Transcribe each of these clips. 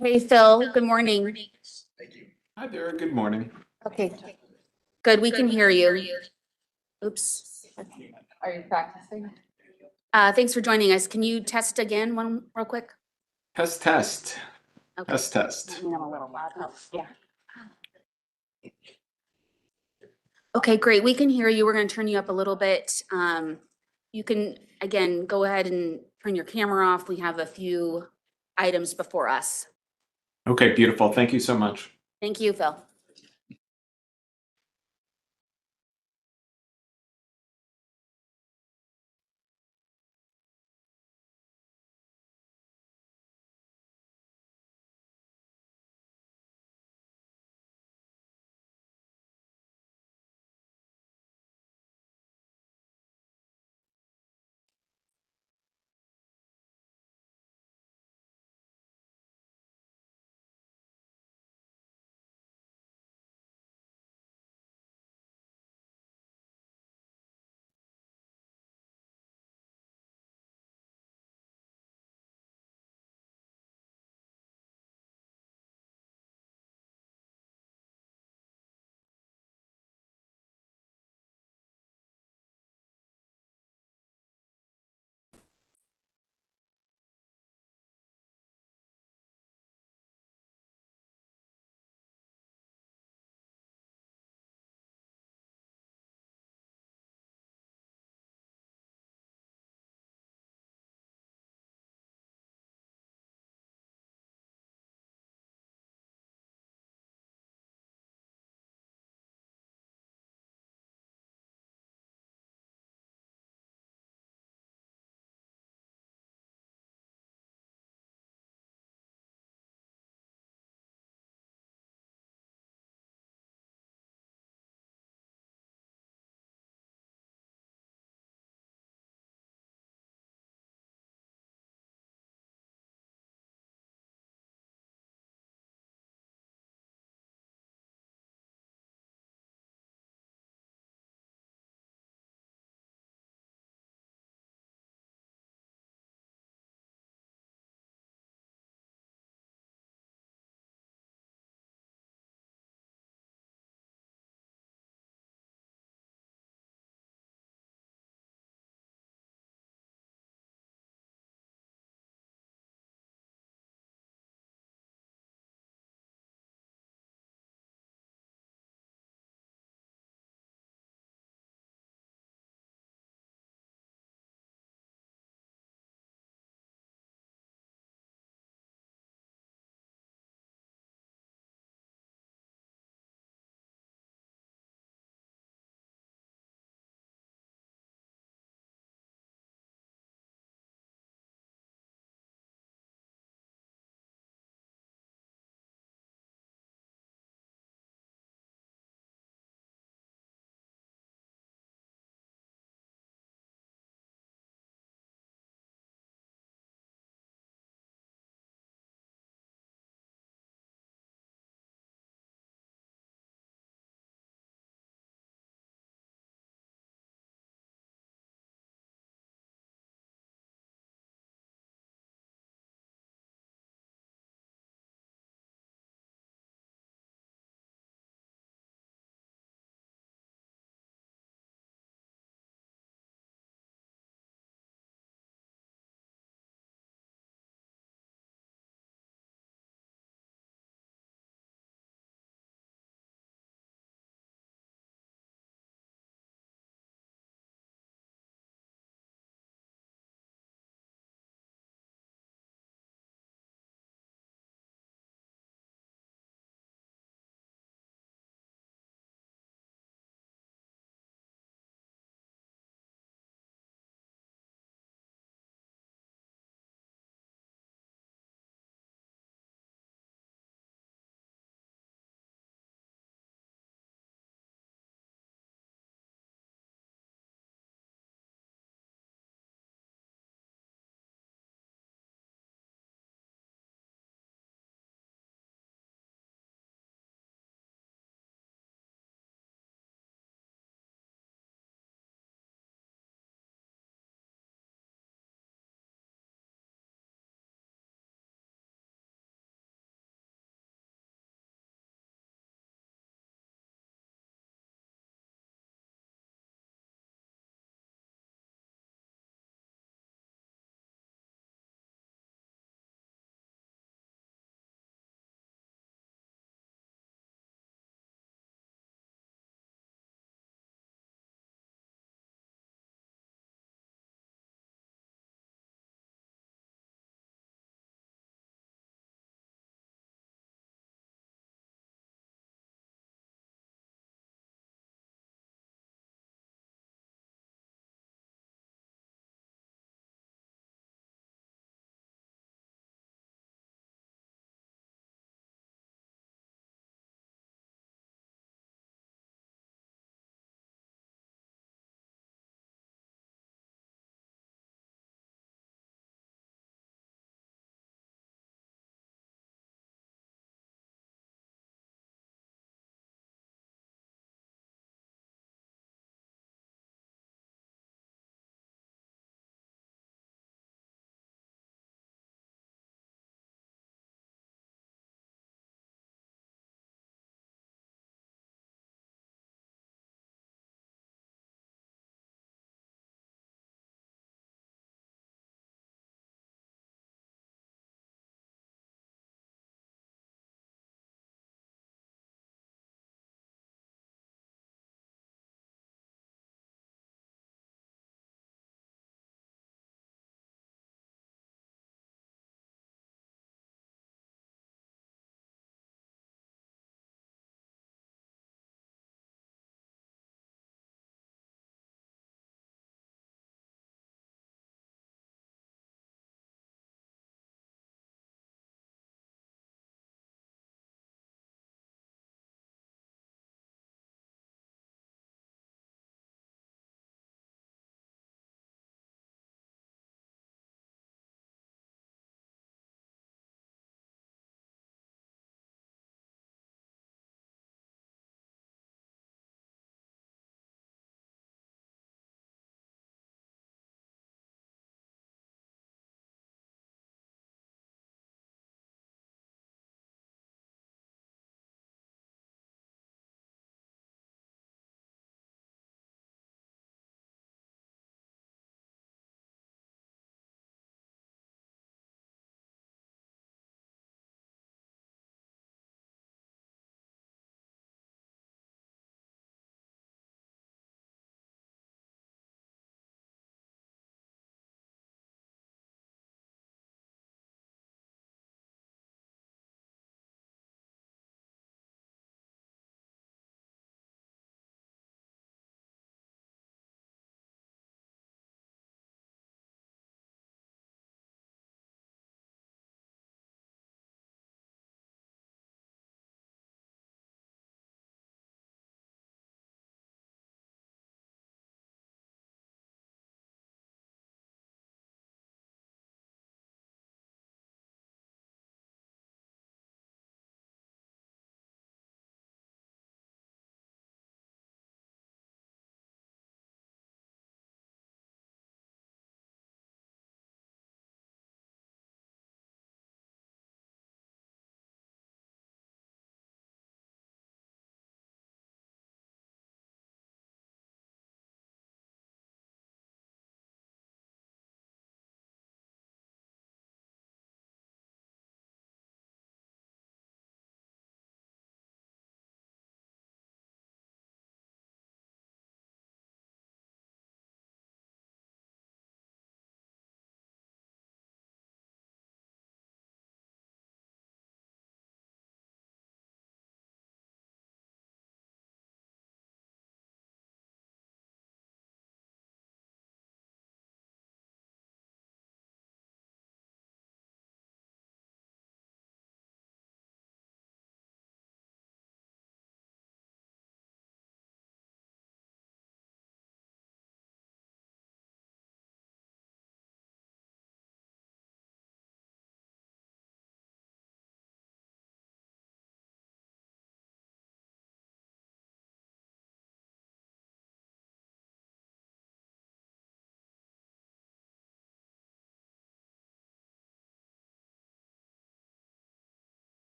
Hey, Phil, good morning. Hi there, good morning. Okay, good, we can hear you. Oops. Are you practicing? Thanks for joining us. Can you test again one real quick? Test, test. Okay. Test. I'm a little loud. Yeah. Okay, great. We can hear you. We're going to turn you up a little bit. You can, again, go ahead and turn your camera off. We have a few items before us. Okay, beautiful. Thank you so much. Thank you, Phil.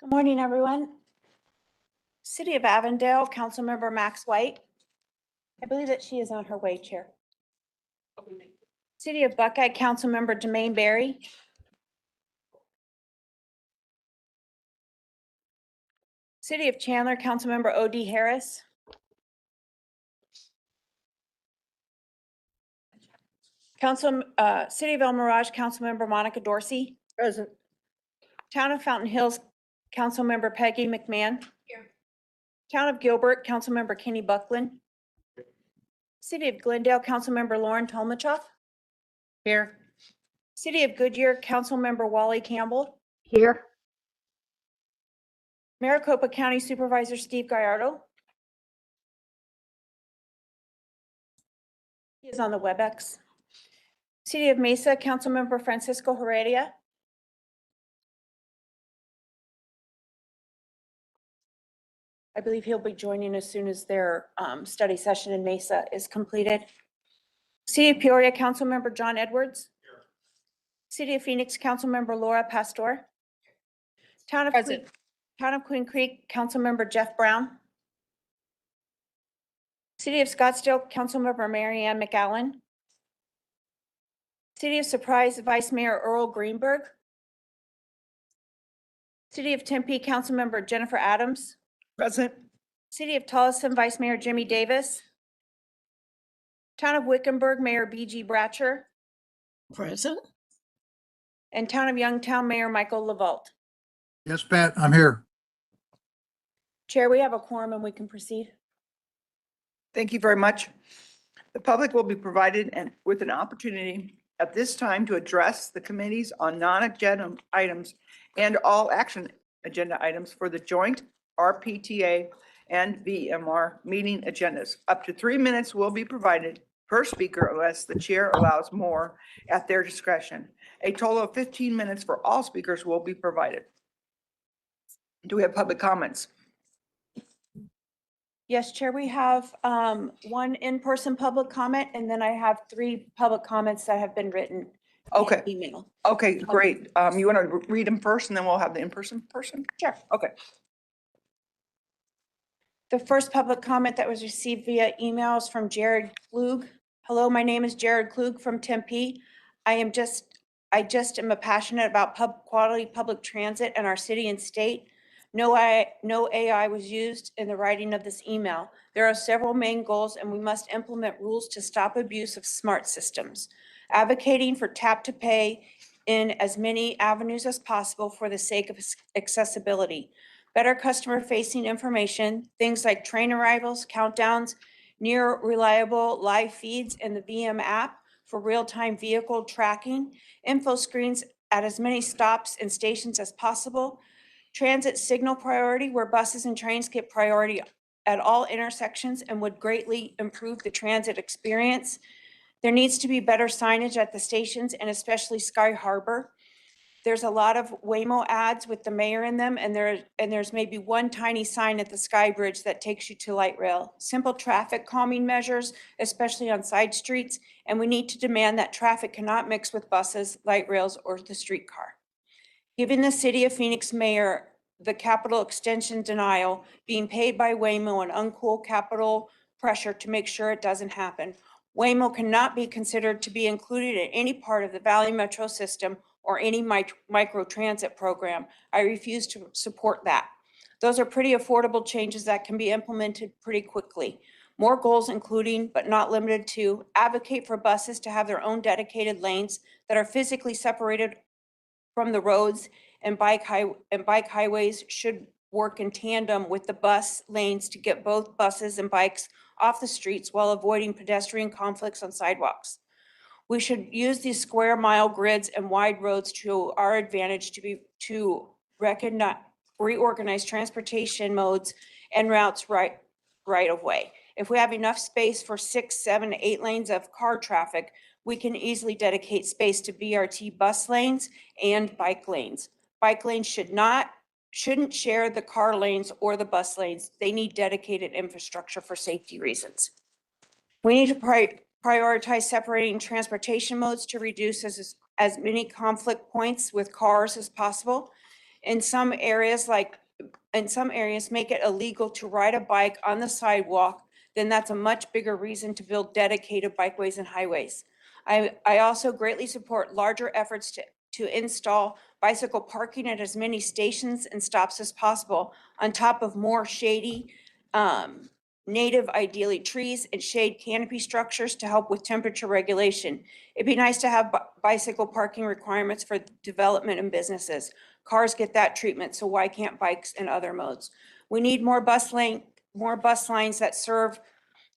Good morning, everyone. City of Avondale, Councilmember Max White. I believe that she is on her way, Chair. City of Buckeye, Councilmember Jermaine Berry. City of Chandler, Councilmember O.D. Harris. City of El Mirage, Councilmember Monica Dorsey. Present. Town of Fountain Hills, Councilmember Peggy McMahon. Here. Town of Gilbert, Councilmember Kenny Buckland. City of Glendale, Councilmember Lauren Tolmachoff. Here. City of Goodyear, Councilmember Wally Campbell. Here. Maricopa County Supervisor Steve Gallardo. He is on the WebEx. City of Mesa, Councilmember Francisco Heredia. I believe he'll be joining as soon as their study session in Mesa is completed. City of Peoria, Councilmember John Edwards. Here. City of Phoenix, Councilmember Laura Pastor. Town of Queen Creek, Councilmember Jeff Brown. City of Scottsdale, Councilmember Mary Ann McAllen. City of Surprise, Vice Mayor Earl Greenberg. City of Tempe, Councilmember Jennifer Adams. Present. City of Tolleson, Vice Mayor Jimmy Davis. Town of Wickenburg, Mayor B.G. Bratcher. Present. And Town of Youngtown, Mayor Michael LaVault. Yes, Pat, I'm here. Chair, we have a quorum and we can proceed. Thank you very much. The public will be provided with an opportunity at this time to address the committees on non-agenda items and all action agenda items for the joint RPTA and VMR meeting agendas. Up to 3 minutes will be provided per speaker unless the chair allows more at their discretion. A total of 15 minutes for all speakers will be provided. Do we have public comments? Yes, Chair, we have one in-person public comment, and then I have 3 public comments that have been written. Okay. via Email. Okay, great. You want to read them first and then we'll have the in-person person? Sure. Okay. The first public comment that was received via email is from Jared Klug. Hello, my name is Jared Klug from Tempe. I just am passionate about quality public transit in our city and state. No AI was used in the writing of this email. There are several main goals, and we must implement rules to stop abuse of smart systems. Advocating for tap to pay in as many avenues as possible for the sake of accessibility. Better customer-facing information, things like train arrivals, countdowns, near reliable live feeds in the VM app for real-time vehicle tracking, info screens at as many stops and stations as possible, transit signal priority where buses and trains get priority at all intersections and would greatly improve the transit experience. There needs to be better signage at the stations and especially Sky Harbor. There's a lot of Waymo ads with the mayor in them, and there's maybe one tiny sign at the Sky Bridge that takes you to light rail. Simple traffic calming measures, especially on side streets, and we need to demand that traffic cannot mix with buses, light rails, or the streetcar. Giving the City of Phoenix mayor the capital extension denial, being paid by Waymo and uncool capital pressure to make sure it doesn't happen. Waymo cannot be considered to be included in any part of the Valley Metro system or any micro transit program. I refuse to support that. Those are pretty affordable changes that can be implemented pretty quickly. More goals including, but not limited to, advocate for buses to have their own dedicated lanes that are physically separated from the roads, and bike highways should work in tandem with the bus lanes to get both buses and bikes off the streets while avoiding pedestrian conflicts on sidewalks. We should use these square mile grids and wide roads to our advantage to reorganize transportation modes and routes right of way. If we have enough space for 6, 7, 8 lanes of car traffic, we can easily dedicate space to BRT bus lanes and bike lanes. Bike lanes shouldn't share the car lanes or the bus lanes. They need dedicated infrastructure for safety reasons. We need to prioritize separating transportation modes to reduce as many conflict points with cars as possible. In some areas, make it illegal to ride a bike on the sidewalk, then that's a much bigger reason to build dedicated bikeways and highways. I also greatly support larger efforts to install bicycle parking at as many stations and stops as possible, on top of more shady, native, ideally trees and shade canopy structures to help with temperature regulation. It'd be nice to have bicycle parking requirements for development and businesses. Cars get that treatment, so why can't bikes and other modes? We need more bus lines that serve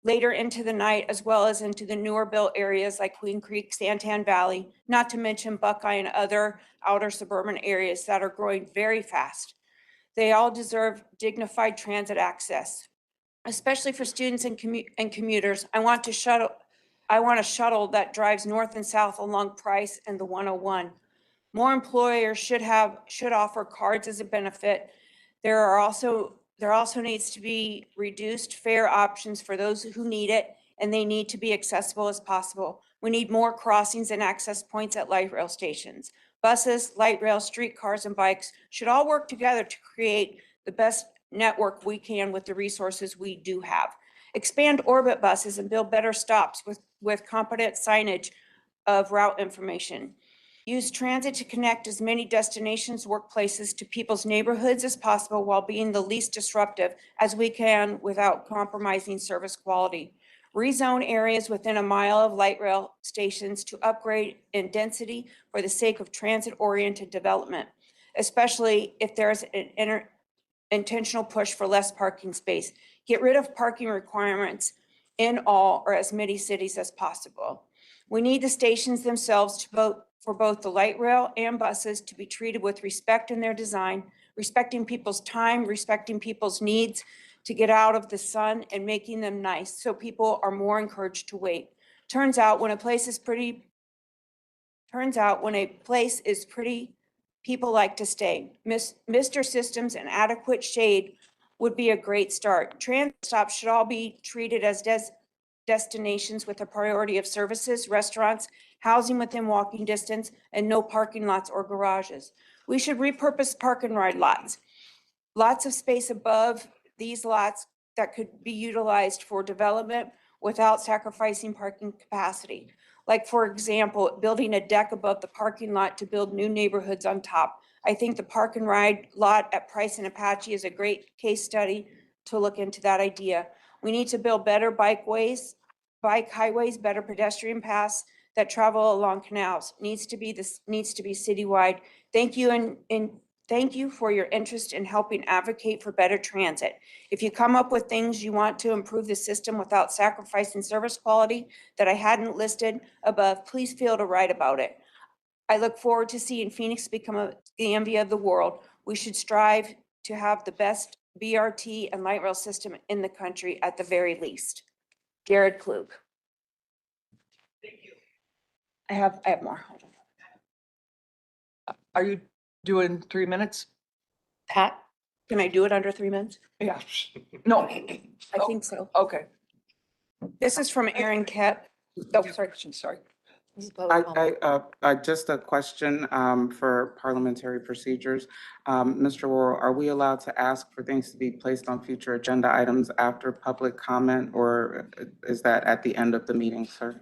later into the night, as well as into the newer built areas like Queen Creek, Santan Valley, not to mention Buckeye and other outer suburban areas that are growing very fast. They all deserve dignified transit access, especially for students and commuters. I want a shuttle that drives north and south along Price and the 101. More employers should offer cards as a benefit. There also needs to be reduced fare options for those who need it, and they need to be accessible as possible. We need more crossings and access points at light rail stations. Buses, light rail, streetcars, and bikes should all work together to create the best network we can with the resources we do have. Expand orbit buses and build better stops with competent signage of route information. Use transit to connect as many destinations, workplaces to people's neighborhoods as possible while being the least disruptive as we can without compromising service quality. Rezone areas within a mile of light rail stations to upgrade in density for the sake of transit-oriented development, especially if there's an intentional push for less parking space. Get rid of parking requirements in all or as many cities as possible. We need the stations themselves for both the light rail and buses to be treated with respect in their design, respecting people's time, respecting people's needs to get out of the sun, and making them nice so people are more encouraged to wait. Turns out when a place is pretty, people like to stay. Mr. Systems and adequate shade would be a great start. Transit stops should all be treated as destinations with a priority of services, restaurants, housing within walking distance, and no parking lots or garages. We should repurpose park and ride lots. Lots of space above these lots that could be utilized for development without sacrificing parking capacity. Like, for example, building a deck above the parking lot to build new neighborhoods on top. I think the park and ride lot at Price and Apache is a great case study to look into that idea. We need to build better bike highways, better pedestrian paths that travel along canals. Needs to be citywide. Thank you and thank you for your interest in helping advocate for better transit. If you come up with things you want to improve the system without sacrificing service quality that I hadn't listed above, please feel to write about it. I look forward to seeing Phoenix become the envy of the world. We should strive to have the best BRT and light rail system in the country at the very least. Jared Klug. Thank you. I have more. Hold on. Are you doing 3 minutes? Pat, can I do it under 3 minutes? Yeah. No. I think so. Okay. This is from Aaron Kep. Oh, sorry. Sorry. Just a question for parliamentary procedures. Mr. Worrell, are we allowed to ask for things to be placed on future agenda items after public comment, or is that at the end of the meeting, sir?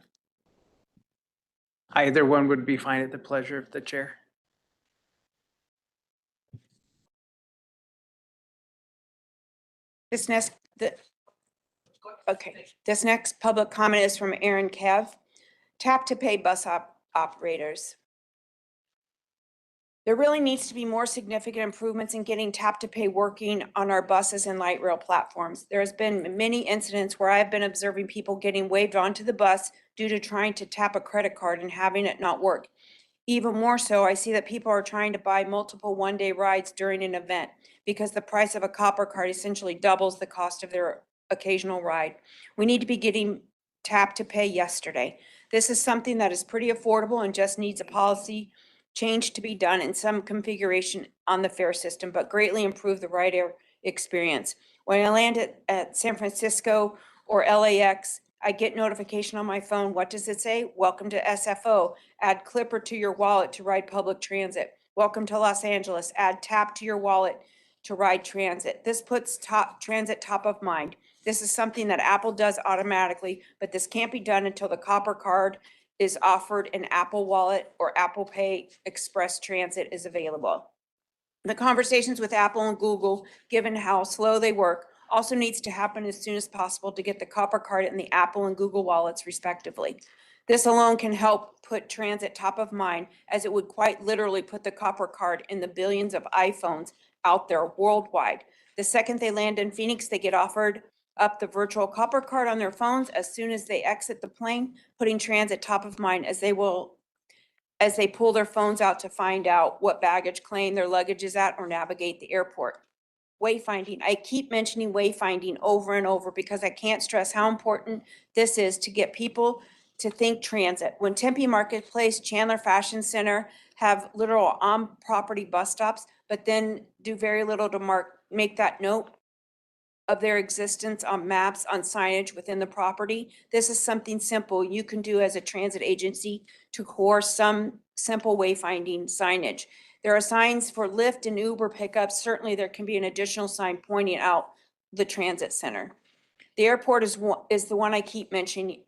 Either one would be fine at the pleasure of the chair. This next public comment is from Aaron Kev. Tap to pay bus operators. There really needs to be more significant improvements in getting tap to pay working on our buses and light rail platforms. There has been many incidents where I've been observing people getting waved onto the bus due to trying to tap a credit card and having it not work. Even more so, I see that people are trying to buy multiple one-day rides during an event because the price of a copper card essentially doubles the cost of their occasional ride. We need to be getting tap to pay yesterday. This is something that is pretty affordable and just needs a policy change to be done in some configuration on the fare system, but greatly improve the rider experience. When I land at San Francisco or LAX, I get notification on my phone. What does it say? Welcome to SFO. Add Clipper to your wallet to ride public transit. Welcome to Los Angeles. Add tap to your wallet to ride transit. This puts transit top of mind. This is something that Apple does automatically, but this can't be done until the copper card is offered in Apple Wallet or Apple Pay Express Transit is available. The conversations with Apple and Google, given how slow they work, also needs to happen as soon as possible to get the copper card in the Apple and Google wallets respectively. This alone can help put transit top of mind, as it would quite literally put the copper card in the billions of iPhones out there worldwide. The second they land in Phoenix, they get offered up the virtual copper card on their phones as soon as they exit the plane, putting transit top of mind as they pull their phones out to find out what baggage claim their luggage is at or navigate the airport. Wayfinding. I keep mentioning wayfinding over and over because I can't stress how important this is to get people to think transit. When Tempe Marketplace, Chandler Fashion Center have literal on-property bus stops, but then do very little to make that note of their existence on maps, on signage within the property. This is something simple you can do as a transit agency to coerce some simple wayfinding signage. There are signs for Lyft and Uber pickups. Certainly there can be an additional sign pointing out the transit center. The airport is the one I keep mentioning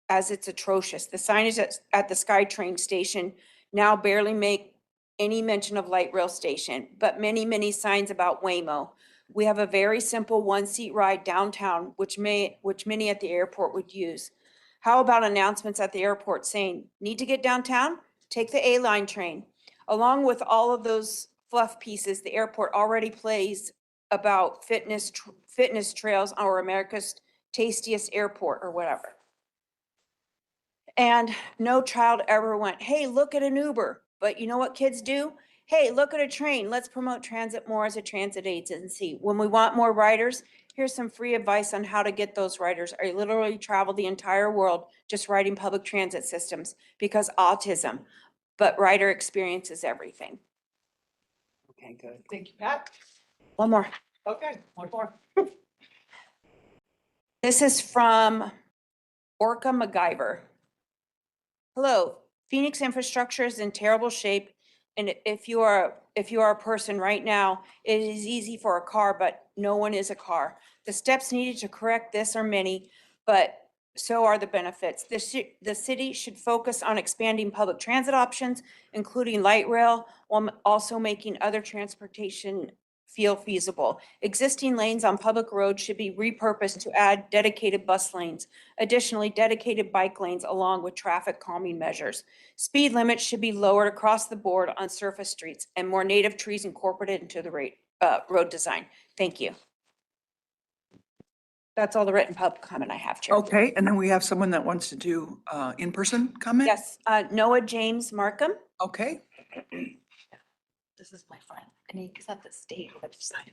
as it's atrocious. The signage at the SkyTrain station now barely make any mention of light rail station, but many signs about Waymo. We have a very simple one-seat ride downtown, which many at the airport would use. How about announcements at the airport saying, need to get downtown? Take the A-line train. Along with all of those fluff pieces, the airport already plays about fitness trails or America's tastiest airport or whatever. And no child ever went, hey, look at an Uber. But you know what kids do? Hey, look at a train. Let's promote transit more as a transit agency. When we want more riders, here's some free advice on how to get those riders. I literally travel the entire world just riding public transit systems because autism, but rider experience is everything. Okay, good. Thank you, Pat. One more. Okay, one more. This is from Orca MacGyver. Hello, Phoenix infrastructure is in terrible shape. And if you are a person right now, it is easy for a car, but no one is a car. The steps needed to correct this are many, but so are the benefits. The city should focus on expanding public transit options, including light rail, while also making other transportation feel feasible. Existing lanes on public roads should be repurposed to add dedicated bus lanes. Additionally, dedicated bike lanes along with traffic calming measures. Speed limits should be lowered across the board on surface streets and more native trees incorporated into the road design. Thank you. That's all the written public comment I have, Chair. Okay, and then we have someone that wants to do in-person comment? Yes, Noah James Markham. Okay. This is my friend, and he's at the state website.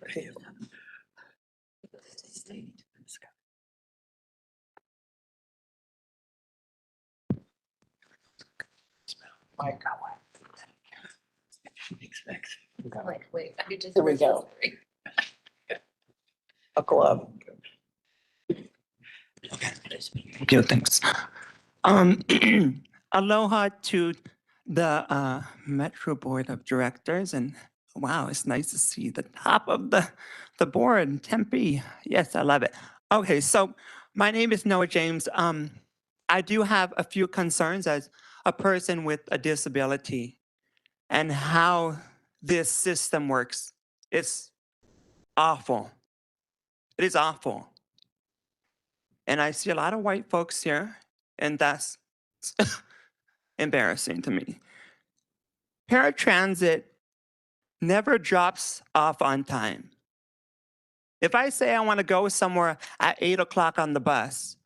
Wait, I could just. Here we go. Buckle up. Okay, thanks. Aloha to the Metro Board of Directors, and wow, it's nice to see the top of the board, Tempe. Yes, I love it. Okay, so my name is Noah James. I do have a few concerns as a person with a disability and how this system works. It's awful. It is awful. And I see a lot of white folks here, and that's embarrassing to me. Paratransit never drops off on time. If I say I want to go somewhere at 8 o'clock on the bus,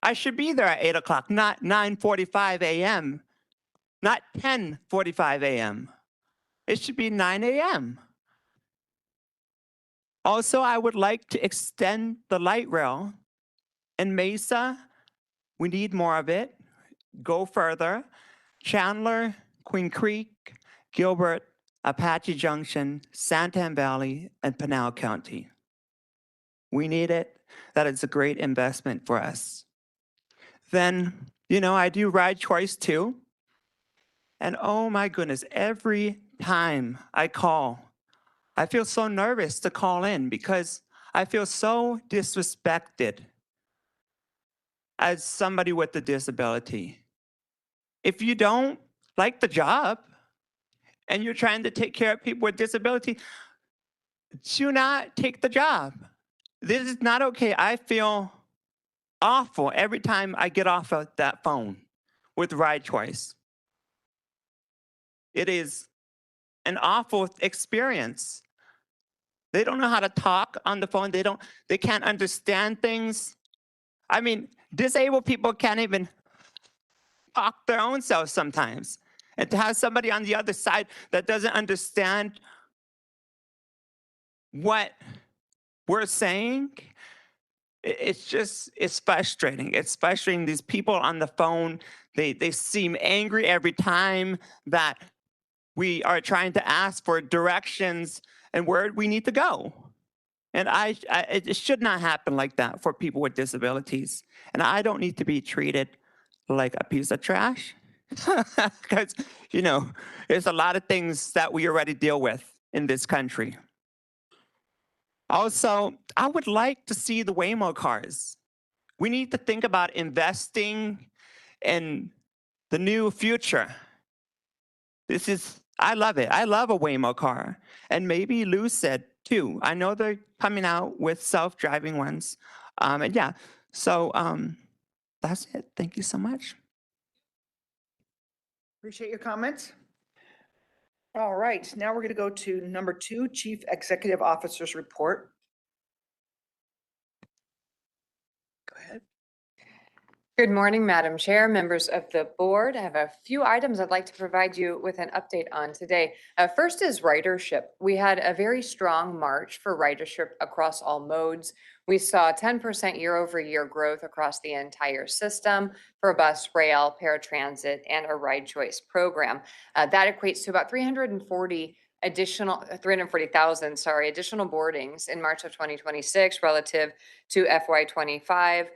I should be there at 8 o'clock, not 9:45 a.m., not 10:45 a.m. It should be 9 a.m. Also, I would like to extend the light rail in Mesa. We need more of it. Go further. Chandler, Queen Creek, Gilbert, Apache Junction, Santan Valley, and Pinal County. We need it. That is a great investment for us. Then, I do ride choice too. And oh my goodness, every time I call, I feel so nervous to call in because I feel so disrespected as somebody with a disability. If you don't like the job and you're trying to take care of people with disability, do not take the job. This is not okay. I feel awful every time I get off of that phone with Ride Choice. It is an awful experience. They don't know how to talk on the phone. They can't understand things. I mean, disabled people can't even talk their own selves sometimes. And to have somebody on the other side that doesn't understand what we're saying, it's frustrating. It's frustrating. These people on the phone, they seem angry every time that we are trying to ask for directions and where we need to go. And it should not happen like that for people with disabilities. And I don't need to be treated like a piece of trash. Because, there's a lot of things that we already deal with in this country. Also, I would like to see the Waymo cars. We need to think about investing in the new future. I love it. I love a Waymo car. And maybe Lou said too. I know they're coming out with self-driving ones. And yeah, so that's it. Thank you so much. Appreciate your comments. All right, now we're going to go to number 2, Chief Executive Officer's report. Go ahead. Good morning, Madam Chair, members of the board. I have a few items I'd like to provide you with an update on today. First is ridership. We had a very strong March for ridership across all modes. We saw 10% year-over-year growth across the entire system for bus, rail, paratransit, and a ride choice program. That equates to about 340,000 additional boardings in March of 2026 relative to FY25.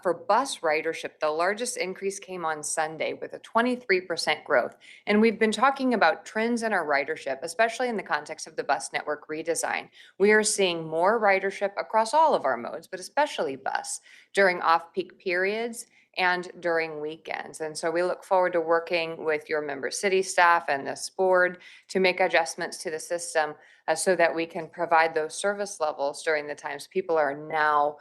For bus ridership, the largest increase came on Sunday with a 23% growth. And we've been talking about trends in our ridership, especially in the context of the bus network redesign. We are seeing more ridership across all of our modes, but especially bus during off-peak periods and during weekends. And so we look forward to working with your member city staff and this board to make adjustments to the system so that we can provide those service levels during the times people are now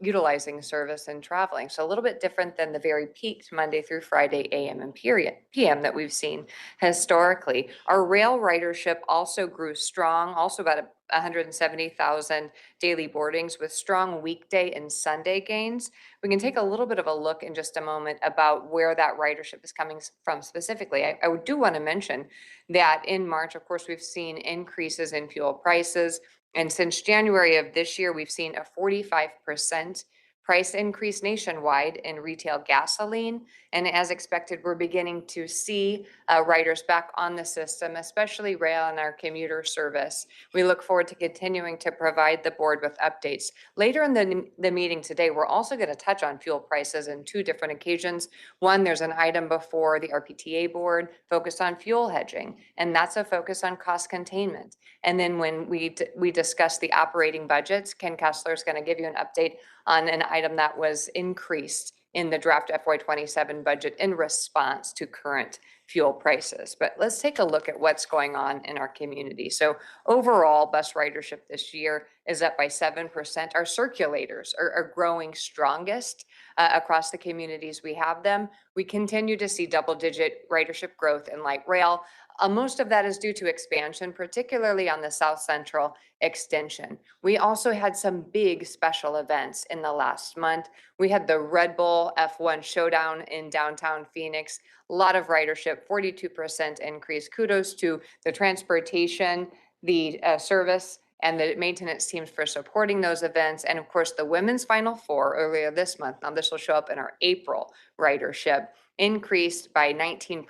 utilizing service and traveling. So a little bit different than the very peaked Monday through Friday AM and PM that we've seen historically. Our rail ridership also grew strong, also about 170,000 daily boardings with strong weekday and Sunday gains. We can take a little bit of a look in just a moment about where that ridership is coming from specifically. I do want to mention that in March, of course, we've seen increases in fuel prices. And since January of this year, we've seen a 45% price increase nationwide in retail gasoline. And as expected, we're beginning to see riders back on the system, especially rail and our commuter service. We look forward to continuing to provide the board with updates. Later in the meeting today, we're also going to touch on fuel prices in 2 different occasions. One, there's an item before the RPTA board focused on fuel hedging, and that's a focus on cost containment. And then when we discuss the operating budgets, Ken Kessler is going to give you an update on an item that was increased in the draft FY27 budget in response to current fuel prices. But let's take a look at what's going on in our community. So overall, bus ridership this year is up by 7%. Our circulators are growing strongest across the communities we have them. We continue to see double-digit ridership growth in light rail. Most of that is due to expansion, particularly on the South Central extension. We also had some big special events in the last month. We had the Red Bull F1 Showdown in downtown Phoenix. A lot of ridership, 42% increase. Kudos to the transportation, the service, and the maintenance teams for supporting those events. And of course, the Women's Final Four earlier this month, now this will show up in our April ridership, increased by 19%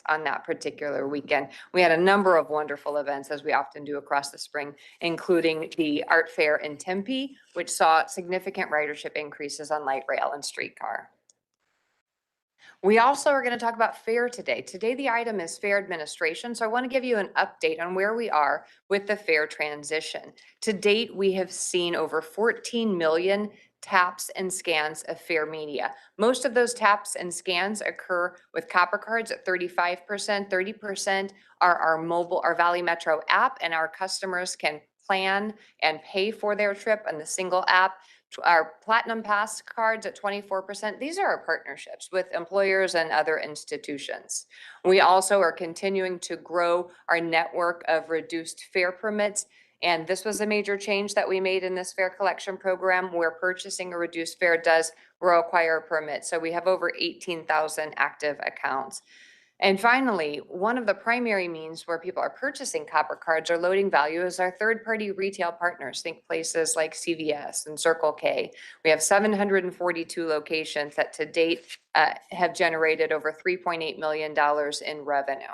on that particular weekend. We had a number of wonderful events, as we often do across the spring, including the art fair in Tempe, which saw significant ridership increases on light rail and streetcar. We also are going to talk about fare today. Today, the item is fare administration. So I want to give you an update on where we are with the fare transition. To date, we have seen over 14 million taps and scans of fare media. Most of those taps and scans occur with copper cards at 35%. 30% are our mobile, our Valley Metro app, and our customers can plan and pay for their trip on the single app. Our Platinum Pass cards at 24%. These are our partnerships with employers and other institutions. We also are continuing to grow our network of reduced fare permits. And this was a major change that we made in this fare collection program, where purchasing a reduced fare does require a permit. So we have over 18,000 active accounts. And finally, one of the primary means where people are purchasing copper cards or loading value is our third-party retail partners. Think places like CVS and Circle K. We have 742 locations that to date have generated over $3.8 million in revenue.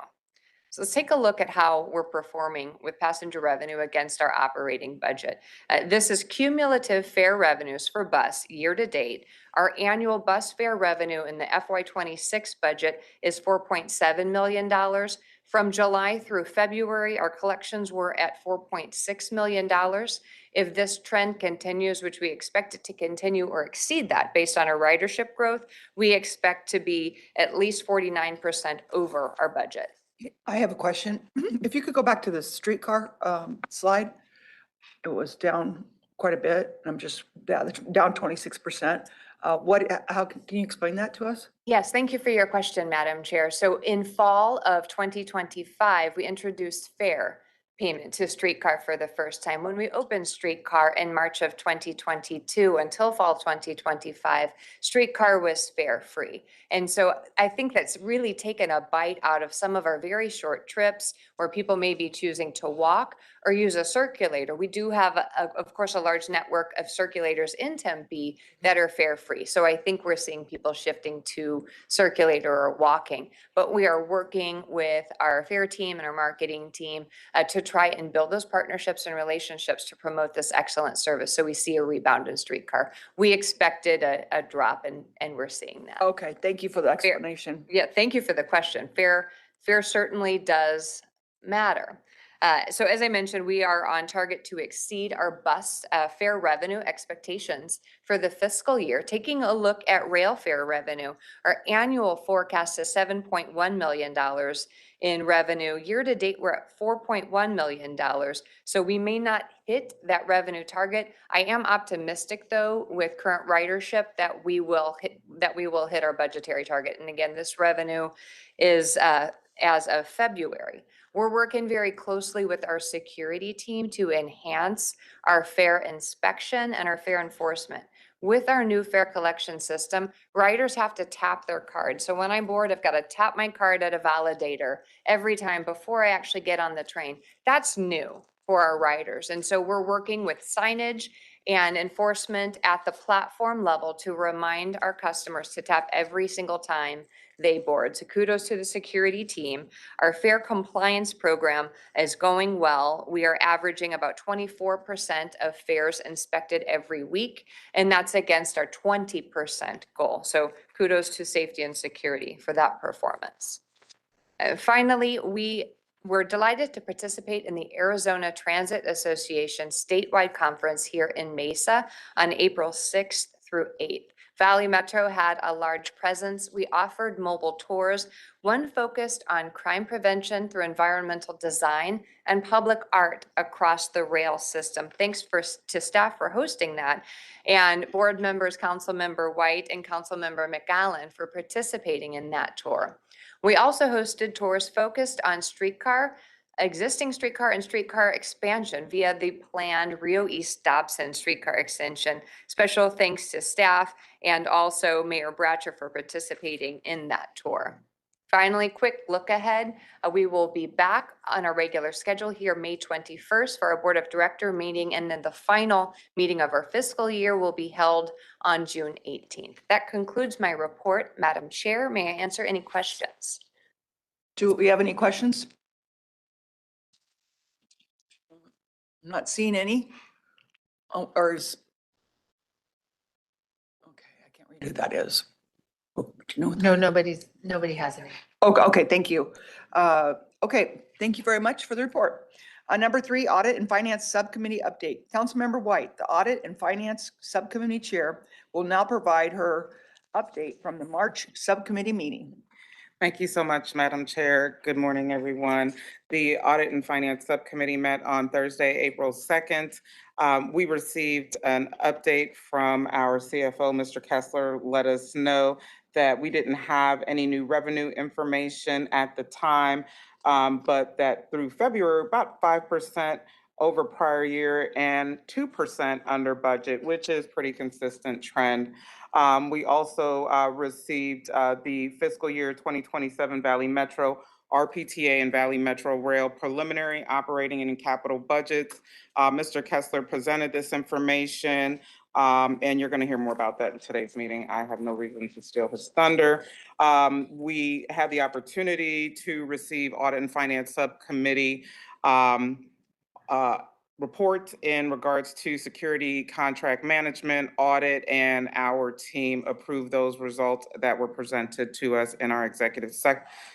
So let's take a look at how we're performing with passenger revenue against our operating budget. This is cumulative fare revenues for bus year to date. Our annual bus fare revenue in the FY26 budget is $4.7 million. From July through February, our collections were at $4.6 million. If this trend continues, which we expect it to continue or exceed that based on our ridership growth, we expect to be at least 49% over our budget. I have a question. If you could go back to the streetcar slide, it was down quite a bit. I'm just down 26%. How can you explain that to us? Yes, thank you for your question, Madam Chair. So in fall of 2025, we introduced fare payment to streetcar for the first time. When we opened streetcar in March of 2022 until fall 2025, streetcar was fare free. And so I think that's really taken a bite out of some of our very short trips where people may be choosing to walk or use a circulator. We do have, of course, a large network of circulators in Tempe that are fare free. So I think we're seeing people shifting to circulator or walking. But we are working with our fare team and our marketing team to try and build those partnerships and relationships to promote this excellent service. So we see a rebound in streetcar. We expected a drop and we're seeing that. Okay, thank you for the explanation. Yeah, thank you for the question. Fare certainly does matter. So as I mentioned, we are on target to exceed our bus fare revenue expectations for the fiscal year. Taking a look at rail fare revenue, our annual forecast is $7.1 million in revenue. Year to date, we're at $4.1 million. So we may not hit that revenue target. I am optimistic, though, with current ridership that we will hit our budgetary target. And again, this revenue is as of February. We're working very closely with our security team to enhance our fare inspection and our fare enforcement. With our new fare collection system, riders have to tap their card. So when I'm bored, I've got to tap my card at a validator every time before I actually get on the train. That's new for our riders. And so we're working with signage and enforcement at the platform level to remind our customers to tap every single time they board. So kudos to the security team. Our fare compliance program is going well. We are averaging about 24% of fares inspected every week, and that's against our 20% goal. So kudos to safety and security for that performance. Finally, we're delighted to participate in the Arizona Transit Association statewide conference here in Mesa on April 6th through 8th. Valley Metro had a large presence. We offered mobile tours, one focused on crime prevention through environmental design and public art across the rail system. Thanks to staff for hosting that, and board members, Councilmember White and Councilmember McAllen for participating in that tour. We also hosted tours focused on existing streetcar and streetcar expansion via the planned Rio East Dobson streetcar extension. Special thanks to staff and also Mayor Bratcher for participating in that tour. Finally, quick look ahead. We will be back on our regular schedule here May 21st for our Board of Director meeting, and then the final meeting of our fiscal year will be held on June 18th. That concludes my report. Madam Chair, may I answer any questions? Do we have any questions? I'm not seeing any. Oh, okay, I can't read who that is. Oh, Do you know what No, nobody has any. Okay, thank you. Okay, thank you very much for the report. Number 3, Audit and Finance Subcommittee update. Councilmember White, the Audit and Finance Subcommittee Chair, will now provide her update from the March Subcommittee meeting. Thank you so much, Madam Chair. Good morning, everyone. The Audit and Finance Subcommittee met on Thursday, April 2nd. We received an update from our CFO, Mr. Kessler, let us know that we didn't have any new revenue information at the time, but that through February, about 5% over prior year and 2% under budget, which is pretty consistent trend. We also received the fiscal year 2027 Valley Metro RPTA and Valley Metro Rail preliminary operating and capital budgets. Mr. Kessler presented this information, and you're going to hear more about that in today's meeting. I have no reason to steal his thunder. We had the opportunity to receive Audit and Finance Subcommittee report in regards to security contract management audit, and our team approved those results that were presented to us in our executive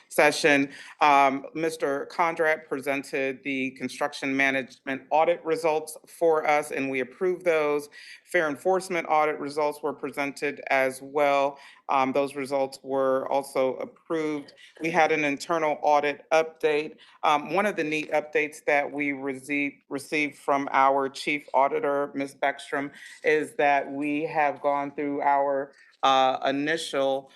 session. Mr. Conrad presented the construction management audit results for us, and we approved those. Fair enforcement audit results were presented as well. Those results were also approved. We had an internal audit update. One of the neat updates that we received from our chief auditor, Ms. Beckstrom, is that we have gone through our initial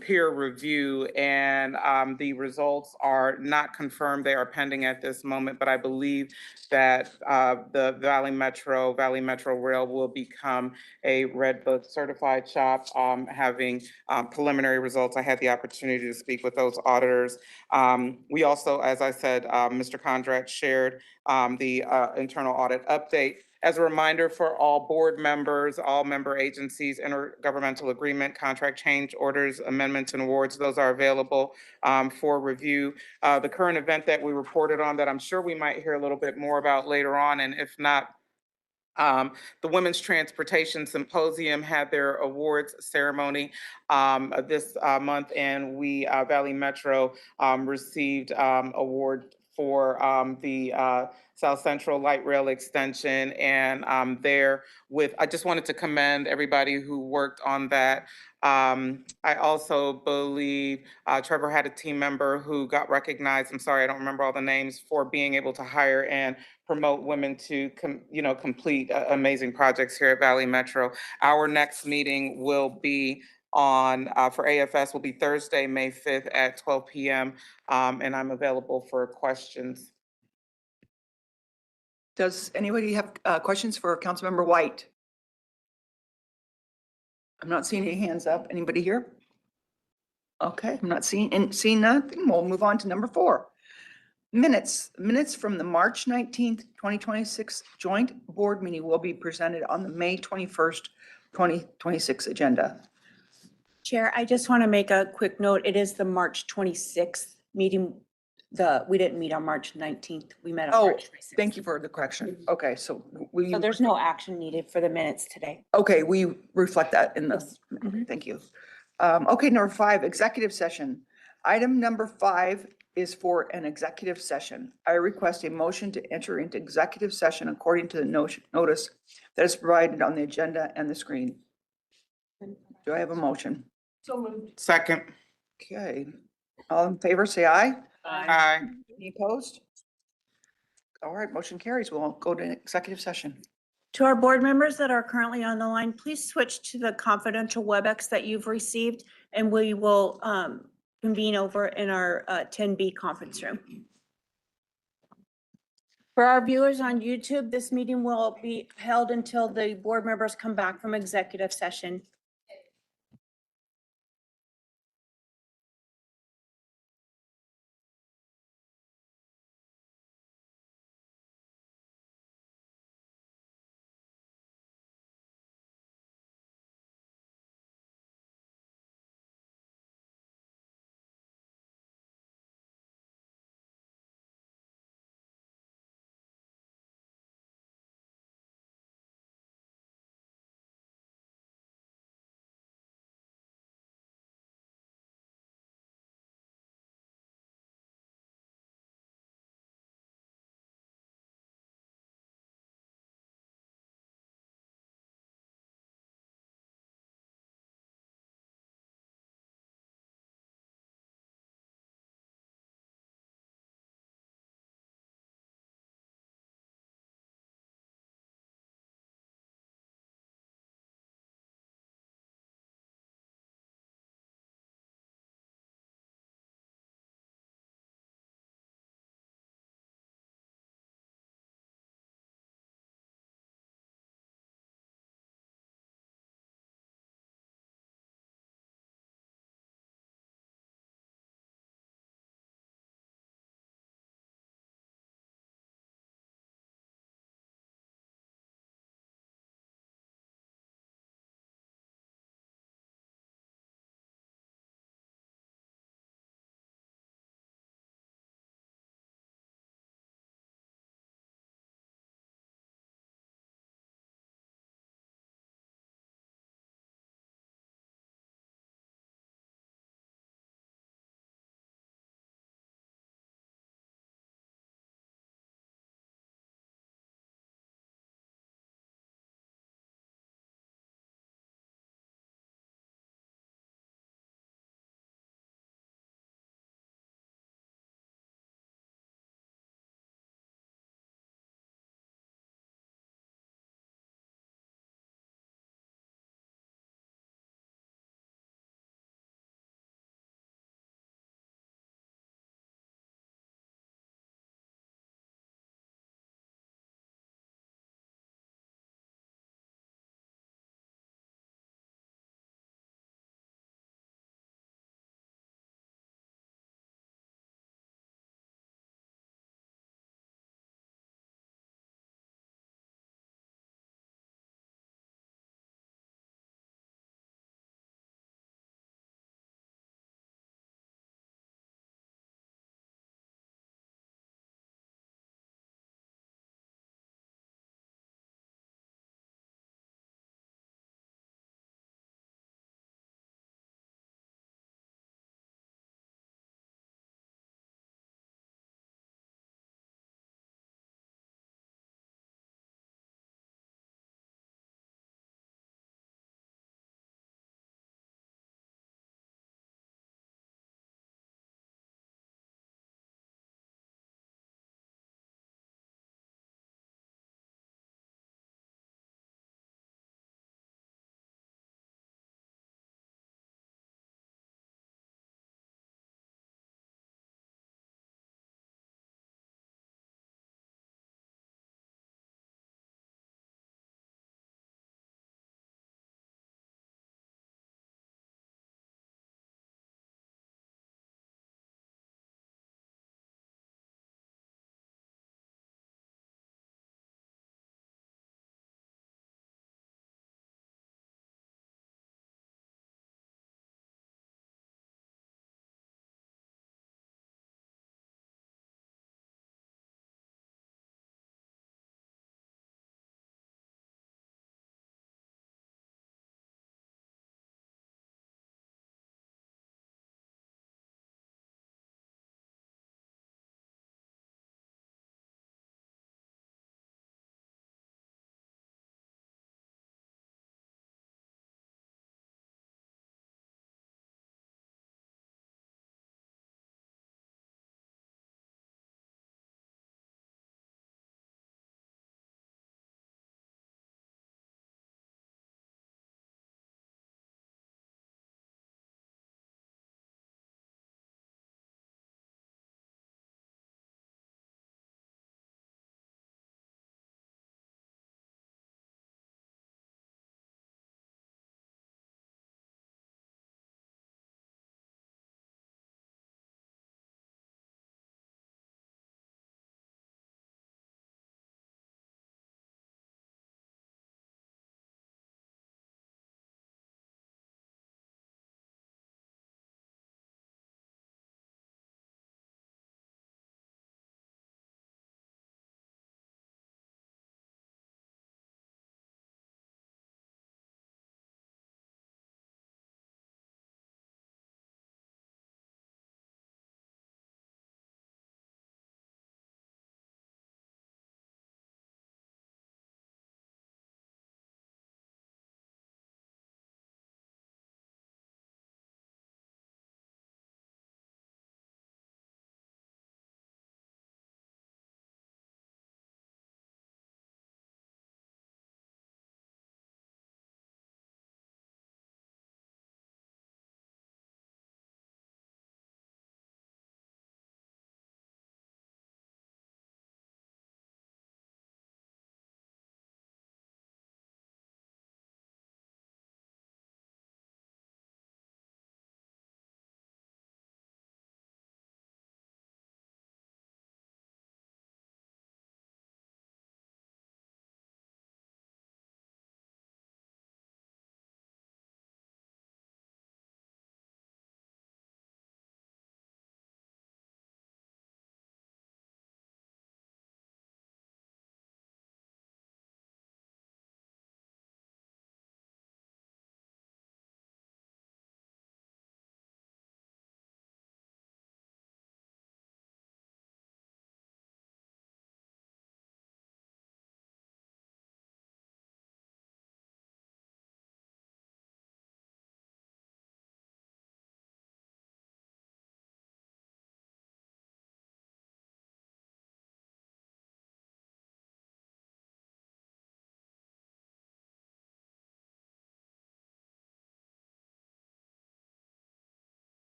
peer review, and the results are not confirmed. They are pending at this moment, but I believe that the Valley Metro Rail will become a Red Book certified shop, having preliminary results. I had the opportunity to speak with those auditors. We also, as I said, Mr. Conrad shared the internal audit update. As a reminder for all board members, all member agencies, intergovernmental agreement, contract change orders, amendments, and awards, those are available for review. The current event that we reported on that I'm sure we might hear a little bit more about later on, and if not, the Women's Transportation Symposium had their awards ceremony this month, and we, Valley Metro, received award for the South Central Light Rail Extension, and I just wanted to commend everybody who worked on that. I also believe Trevor had a team member who got recognized, I'm sorry, I don't remember all the names, for being able to hire and promote women to complete amazing projects here at Valley Metro. Our next meeting will be for AFS will be Thursday, May 5th at 12 p.m. And I'm available for questions. Does anybody have questions for Councilmember White? I'm not seeing any hands up. Anybody here? Okay, I'm not seeing nothing. We'll move on to number 4. Minutes from the March 19th, 2026 joint board meeting will be presented on the May 21st, 2026 agenda. Chair, I just want to make a quick note. It is the March 26th meeting. We didn't meet on March 19th. We met on Oh, March 26th. thank you for the correction. Okay, so So there's no action needed for the minutes today. okay, we reflect that in the, Yes. Mhm. thank you. Okay, number 5, executive session. Item number 5 is for an executive session. I request a motion to enter into executive session according to the notice that is provided on the agenda and the screen. Do I have a motion? So moved. Second. Okay, all in favor, say aye. Aye. Any opposed? All right, motion carries. We'll go to executive session. To our board members that are currently on the line, please switch to the confidential WebEx that you've received, and we will convene over in our 10B conference room. For our viewers on YouTube, this meeting will be held until the board members come back from executive session.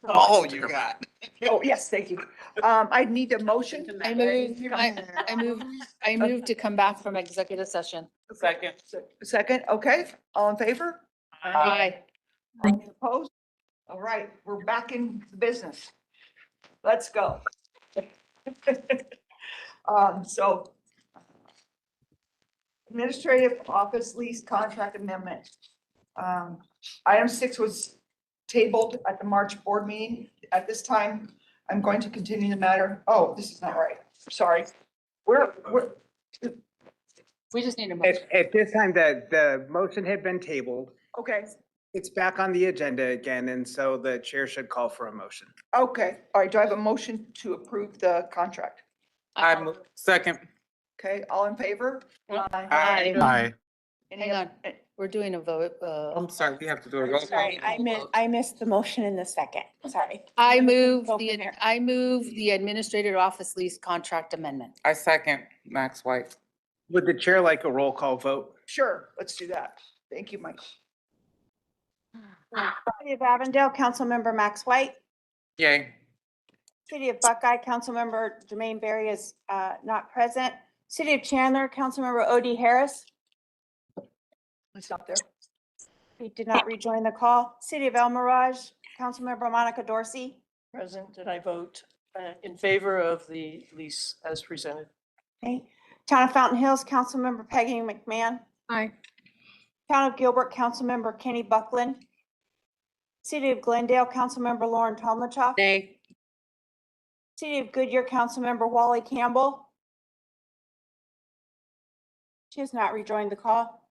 Oh, you got. Oh, yes, thank you. I need a motion. I move to come back from executive session. Second. Second, okay, all in favor? Aye. Any opposed? All right, we're back in business. Let's go. So administrative office lease contract amendment. Item 6 was tabled at the March board meeting. At this time, I'm going to continue the matter. Oh, this is not right. Sorry. We're, We just need a motion. At this time, the motion had been tabled. okay, It's back on the agenda again, and so the chair should call for a motion. okay. All right, do I have a motion to approve the contract? Second. Okay, all in favor? Aye. Aye. Any Hang on, we're doing a vote. I'm sorry, we have to do a roll call. Sorry, I missed the motion in the second. Sorry. I move Go from there. the administrative office lease contract amendment. I second Max White. Would the chair like a roll call vote? Sure, let's do that. Thank you, Michael. City of Avondale, Councilmember Max White. Yay. City of Buckeye, Councilmember Jermaine Berry is not present. City of Chandler, Councilmember Odie Harris. Let's stop there. He did not rejoin the call. City of El Mirage, Councilmember Monica Dorsey. Present, and I vote in favor of the lease as presented. Okay. Town of Fountain Hills, Councilmember Peggy McMahon. Aye. Town of Gilbert, Councilmember Kenny Buckland. City of Glendale, Councilmember Lauren Tomlichoff. Nay. City of Goodyear, Councilmember Wally Campbell. She has not rejoined the call.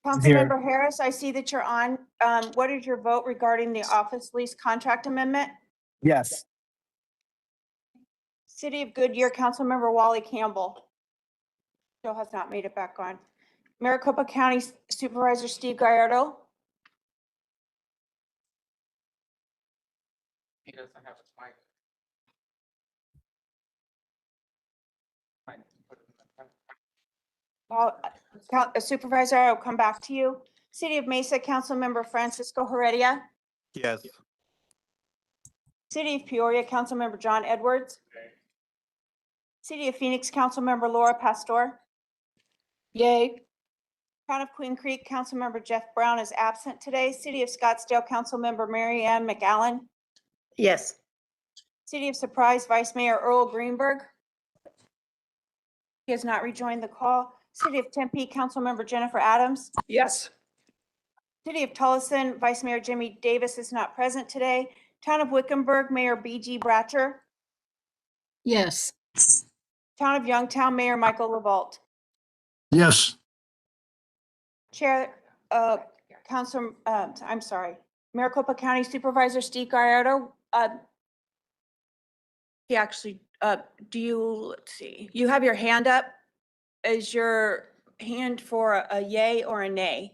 Councilmember Harris, I see that you're on. What is your vote regarding the office lease contract amendment? Yes. City of Goodyear, Councilmember Wally Campbell. Still has not made it back on. Maricopa County Supervisor Steve Gallardo. He doesn't have his mic. Supervisor, I'll come back to you. City of Mesa, Councilmember Francisco Heredia. Yes. City of Peoria, Councilmember John Edwards. City of Phoenix, Councilmember Laura Pastor. Yay. Town of Queen Creek, Councilmember Jeff Brown is absent today. City of Scottsdale, Councilmember Mary Ann McAllen. Yes. City of Surprise, Vice Mayor Earl Greenberg. He has not rejoined the call. City of Tempe, Councilmember Jennifer Adams. Yes. City of Tullison, Vice Mayor Jimmy Davis is not present today. Town of Wickenburg, Mayor B.G. Bratcher. Yes. Town of Youngtown, Mayor Michael LaVault. Yes. Chair, Council, I'm sorry, Maricopa County Supervisor Steve Gallardo. He actually, let's see, you have your hand up. Is your hand for a yay or a nay?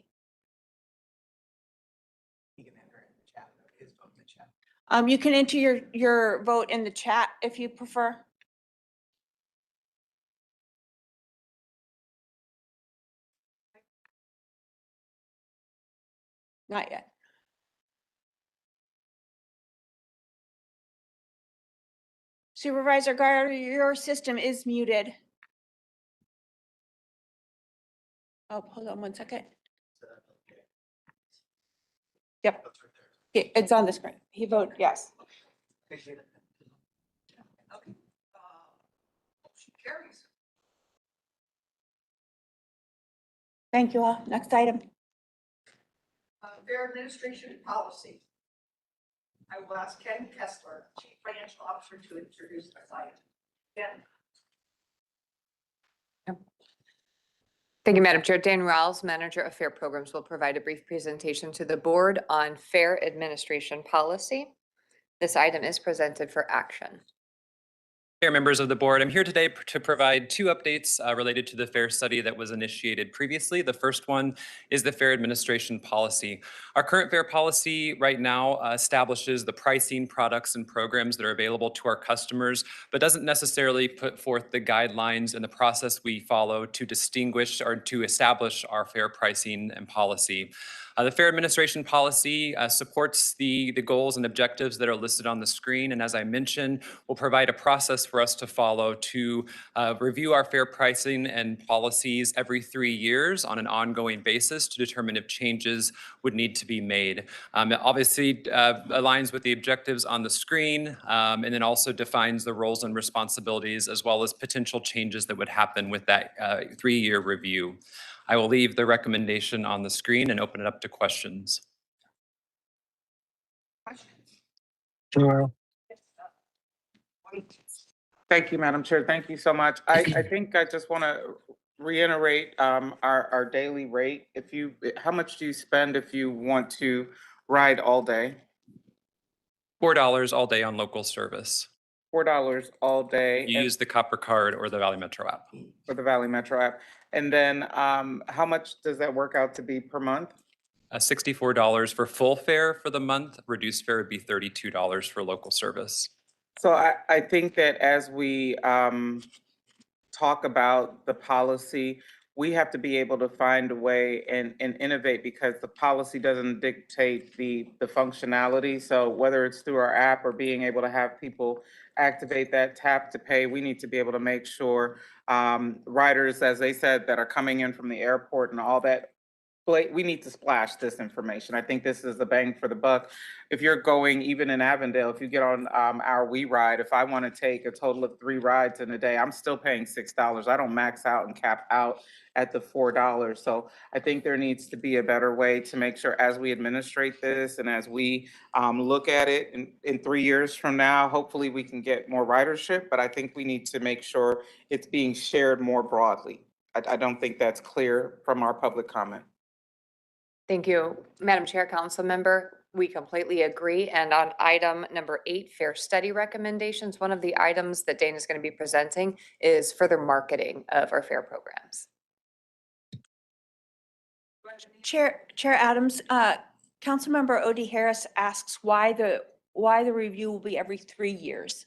You can enter in the chat, his vote in the chat. You can enter your vote in the chat if you prefer. Not yet. Supervisor Gallardo, your system is muted. Oh, hold on one second. Yep. It's on the screen. He voted yes. Okay. Motion carries. Thank you all. Next item. Fair administration policy. I will ask Ken Kessler, Chief Financial Officer, to introduce this item. Ken. Thank you, Madam Chair. Dan Rawls, Manager of Fair Programs, will provide a brief presentation to the board on fair administration policy. This item is presented for action. Fair members of the board, I'm here today to provide two updates related to the FAIR study that was initiated previously. The first one is the fair administration policy. Our current FAIR policy right now establishes the pricing, products, and programs that are available to our customers, but doesn't necessarily put forth the guidelines and the process we follow to distinguish or to establish our fair pricing and policy. The fair administration policy supports the goals and objectives that are listed on the screen. And as I mentioned, will provide a process for us to follow to review our fair pricing and policies every 3 years on an ongoing basis to determine if changes would need to be made. It obviously aligns with the objectives on the screen, and then also defines the roles and responsibilities as well as potential changes that would happen with that 3-year review. I will leave the recommendation on the screen and open it up to questions. Sure. Thank you, Madam Chair. Thank you so much. I think I just want to reiterate our daily rate. How much do you spend if you want to ride all day? $4 all day on local service. $4 all day. You use the Copper Card or the Valley Metro app. For the Valley Metro app. And then how much does that work out to be per month? $64 for full fare for the month. Reduced fare would be $32 for local service. So I think that as we talk about the policy, we have to be able to find a way and innovate, because the policy doesn't dictate the functionality. So whether it's through our app or being able to have people activate that tap to pay, we need to be able to make sure riders, as they said, that are coming in from the airport and all that, we need to splash this information. I think this is the bang for the buck. If you're going, even in Avondale, if you get on our We Ride, if I want to take a total of 3 rides in a day, I'm still paying $6. I don't max out and cap out at the $4. So I think there needs to be a better way to make sure, as we administrate this and as we look at it in 3 years from now, hopefully we can get more ridership, but I think we need to make sure it's being shared more broadly. I don't think that's clear from our public comment. Thank you, Madam Chair, Council Member. We completely agree. And on item number 8, fair study recommendations, one of the items that Dana is going to be presenting is further marketing of our fair programs. Chair Adams, Councilmember Odie Harris asks why the review will be every 3 years.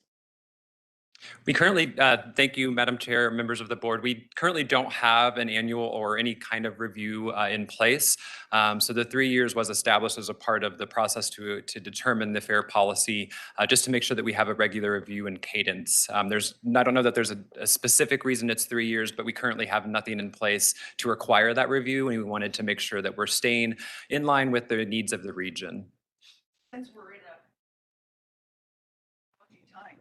We currently, thank you, Madam Chair, members of the board. We currently don't have an annual or any kind of review in place. So the 3 years was established as a part of the process to determine the fair policy, just to make sure that we have a regular review and cadence. I don't know that there's a specific reason it's 3 years, but we currently have nothing in place to require that review, and we wanted to make sure that we're staying in line with the needs of the region. Since we're in a time.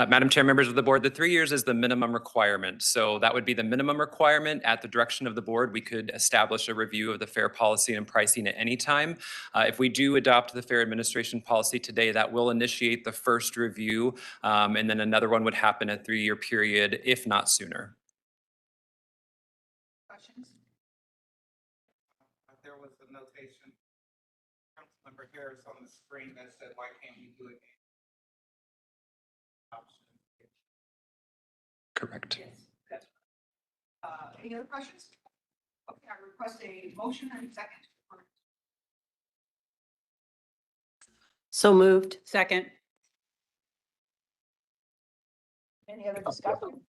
Madam Chair, members of the board, the 3 years is the minimum requirement. So that would be the minimum requirement. At the direction of the board, we could establish a review of the fair policy and pricing at any time. If we do adopt the fair administration policy today, that will initiate the first review, and then another one would happen at 3-year period, if not sooner. Questions? There was a notation, Councilmember Harris, on the screen that said, why can't we do it? Correct. Yes. Any other questions? Okay, I request a motion and a second. So moved. Second. Any other discussion?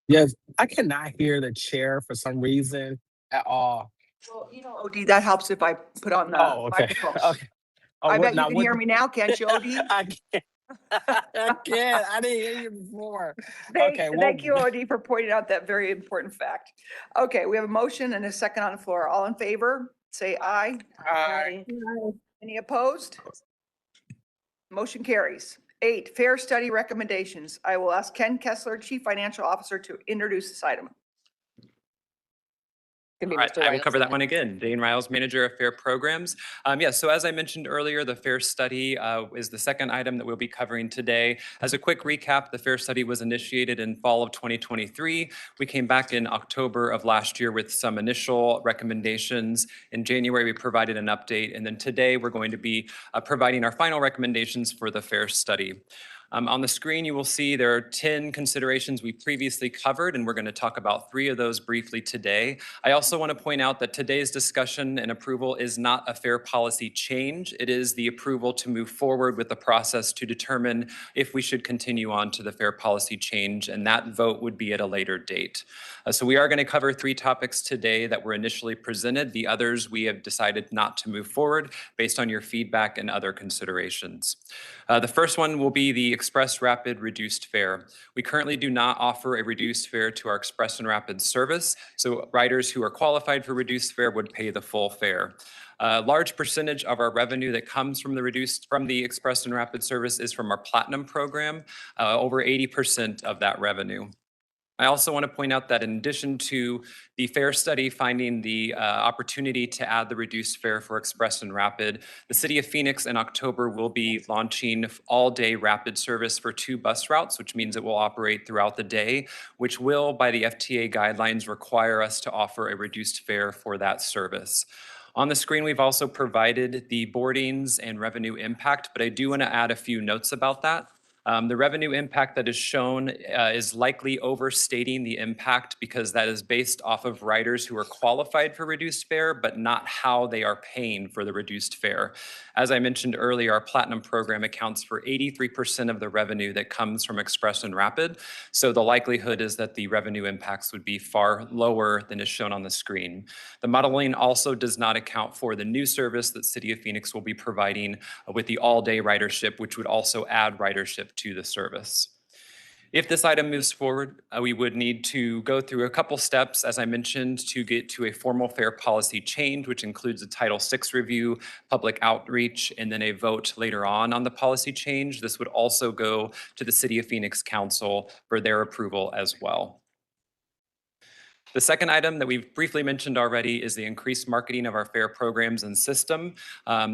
Yes, I cannot hear the chair for some reason at all. Well, Odie, that helps if I put on the Oh, okay. microphone. Okay. Oh, I what- bet you now can what- hear me now, can't you, Odie? I can't. I can't. I didn't hear you before. Thank Okay, well- thank you, Odie, for pointing out that very important fact. Okay, we have a motion and a second on the floor. All in favor, say aye. Aye. Any opposed? Motion carries. 8, fair study recommendations. I will ask Ken Kessler, Chief Financial Officer, to introduce this item. Gonna be All right, Mr. I will Riles cover that again. one again. Dane Riles, Manager of Fair Programs. So as I mentioned earlier, the Fair Study is the second item that we'll be covering today. As a quick recap, the Fair Study was initiated in fall of 2023. We came back in October of last year with some initial recommendations. In January, we provided an update, and then today we're going to be providing our final recommendations for the Fair Study. On the screen, you will see there are 10 considerations we previously covered, and we're going to talk about 3 of those briefly today. I also want to point out that today's discussion and approval is not a fair policy change. It is the approval to move forward with the process to determine if we should continue on to the fair policy change, and that vote would be at a later date. So we are going to cover 3 topics today that were initially presented. The others we have decided not to move forward based on your feedback and other considerations. The first one will be the Express Rapid reduced fare. We currently do not offer a reduced fare to our Express and Rapid service, so riders who are qualified for reduced fare would pay the full fare. A large percentage of our revenue that comes from the Express and Rapid service is from our Platinum program, over 80% of that revenue. I also want to point out that in addition to the fare study finding the opportunity to add the reduced fare for Express and Rapid, the City of Phoenix in October will be launching all-day rapid service for 2 bus routes, which means it will operate throughout the day, which will, by the FTA guidelines, require us to offer a reduced fare for that service. On the screen, we've also provided the boardings and revenue impact, but I do want to add a few notes about that. The revenue impact that is shown is likely overstating the impact because that is based off of riders who are qualified for reduced fare, but not how they are paying for the reduced fare. As I mentioned earlier, our Platinum program accounts for 83% of the revenue that comes from Express and Rapid. So the likelihood is that the revenue impacts would be far lower than is shown on the screen. The modeling also does not account for the new service that City of Phoenix will be providing with the all-day ridership, which would also add ridership to the service. If this item moves forward, we would need to go through a couple steps, as I mentioned, to get to a formal fare policy change, which includes a Title VI review, public outreach, and then a vote later on the policy change. This would also go to the City of Phoenix Council for their approval as well. The second item that we've briefly mentioned already is the increased marketing of our fare programs and system.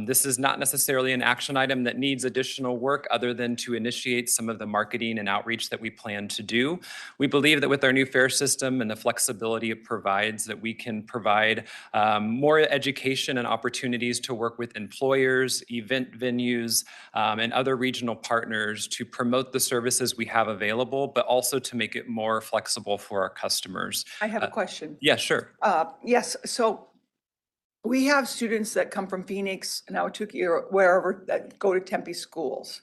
This is not necessarily an action item that needs additional work other than to initiate some of the marketing and outreach that we plan to do. We believe that with our new fare system and the flexibility it provides, that we can provide more education and opportunities to work with employers, event venues, and other regional partners to promote the services we have available, but also to make it more flexible for our customers. I have a question. Yeah, sure. Yes, so we have students that come from Phoenix, Nautuki, or wherever, that go to Tempe schools.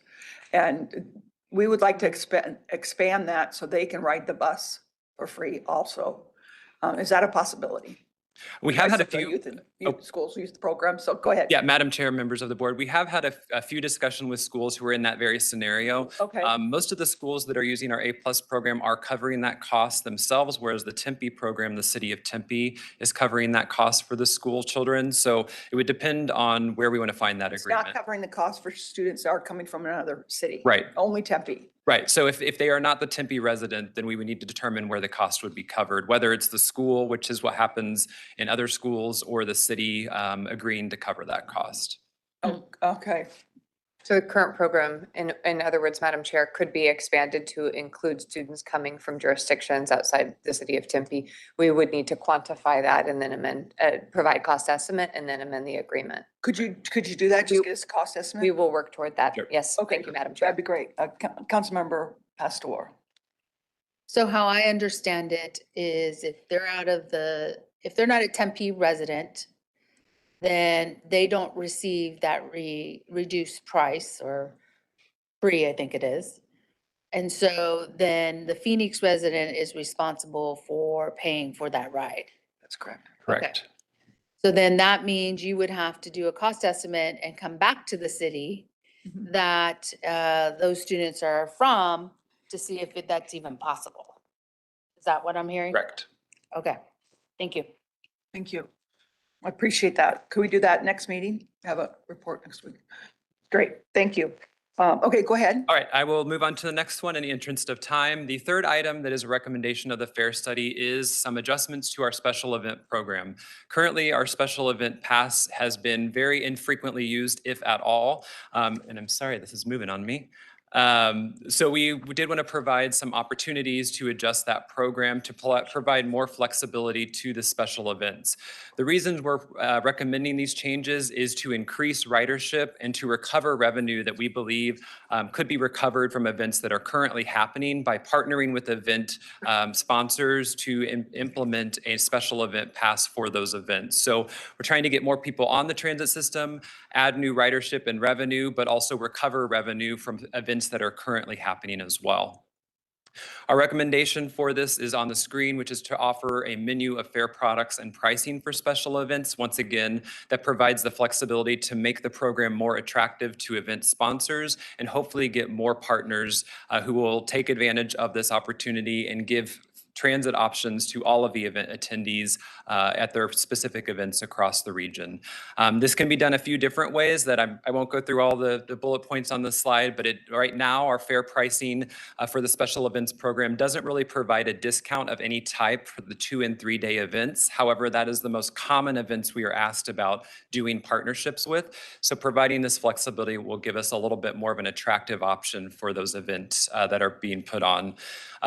And we would like to expand that so they can ride the bus for free also. Is that a possibility? We have had a Because of the few. youth schools, youth program, so go ahead. Yeah, Madam Chair, members of the board, we have had a few discussions with schools who are in that very scenario. Okay. Most of the schools that are using our A+ program are covering that cost themselves, whereas the Tempe program, the City of Tempe, is covering that cost for the school children. So it would depend on where we want to find that It's agreement. not covering the cost for students that are coming from another city. Right. Only Tempe. Right. So if they are not the Tempe resident, then we would need to determine where the cost would be covered, whether it's the school, which is what happens in other schools, or the city agreeing to cover that cost. Oh, okay. So the current program, in other words, Madam Chair, could be expanded to include students coming from jurisdictions outside the City of Tempe. We would need to quantify that and then amend, provide cost estimate and then amend the agreement. Could you do that? Just get us a cost estimate? We will work toward that. Sure. Yes. Okay, Thank you, Madam Chair. that'd be great. Councilmember Pastor. So how I understand it is if they're if they're not a Tempe resident, then they don't receive that reduced price or free, I think it is. And so then the Phoenix resident is responsible for paying for that ride. That's correct. Correct. So then that means you would have to do a cost estimate and come back to the city Mhm. that those students are from to see if that's even possible. Is that what I'm hearing? Correct. Okay, thank you. Thank you. I appreciate that. Could we do that next meeting? Have a report next week? Great, thank you. Okay, go ahead. All right, I will move on to the next one in the interest of time. The third item that is a recommendation of the fare study is some adjustments to our special event program. Currently, our special event pass has been very infrequently used, if at all. And I'm sorry, this is moving on me. So we did want to provide some opportunities to adjust that program to provide more flexibility to the special events. The reasons we're recommending these changes is to increase ridership and to recover revenue that we believe could be recovered from events that are currently happening by partnering with event sponsors to implement a special event pass for those events. So we're trying to get more people on the transit system, add new ridership and revenue, but also recover revenue from events that are currently happening as well. Our recommendation for this is on the screen, which is to offer a menu of fare products and pricing for special events. Once again, that provides the flexibility to make the program more attractive to event sponsors and hopefully get more partners who will take advantage of this opportunity and give transit options to all of the event attendees at their specific events across the region. This can be done a few different ways that I won't go through all the bullet points on this slide, but right now our fare pricing for the special events program doesn't really provide a discount of any type for the 2 and 3 day events. However, that is the most common events we are asked about doing partnerships with. So providing this flexibility will give us a little bit more of an attractive option for those events that are being put on.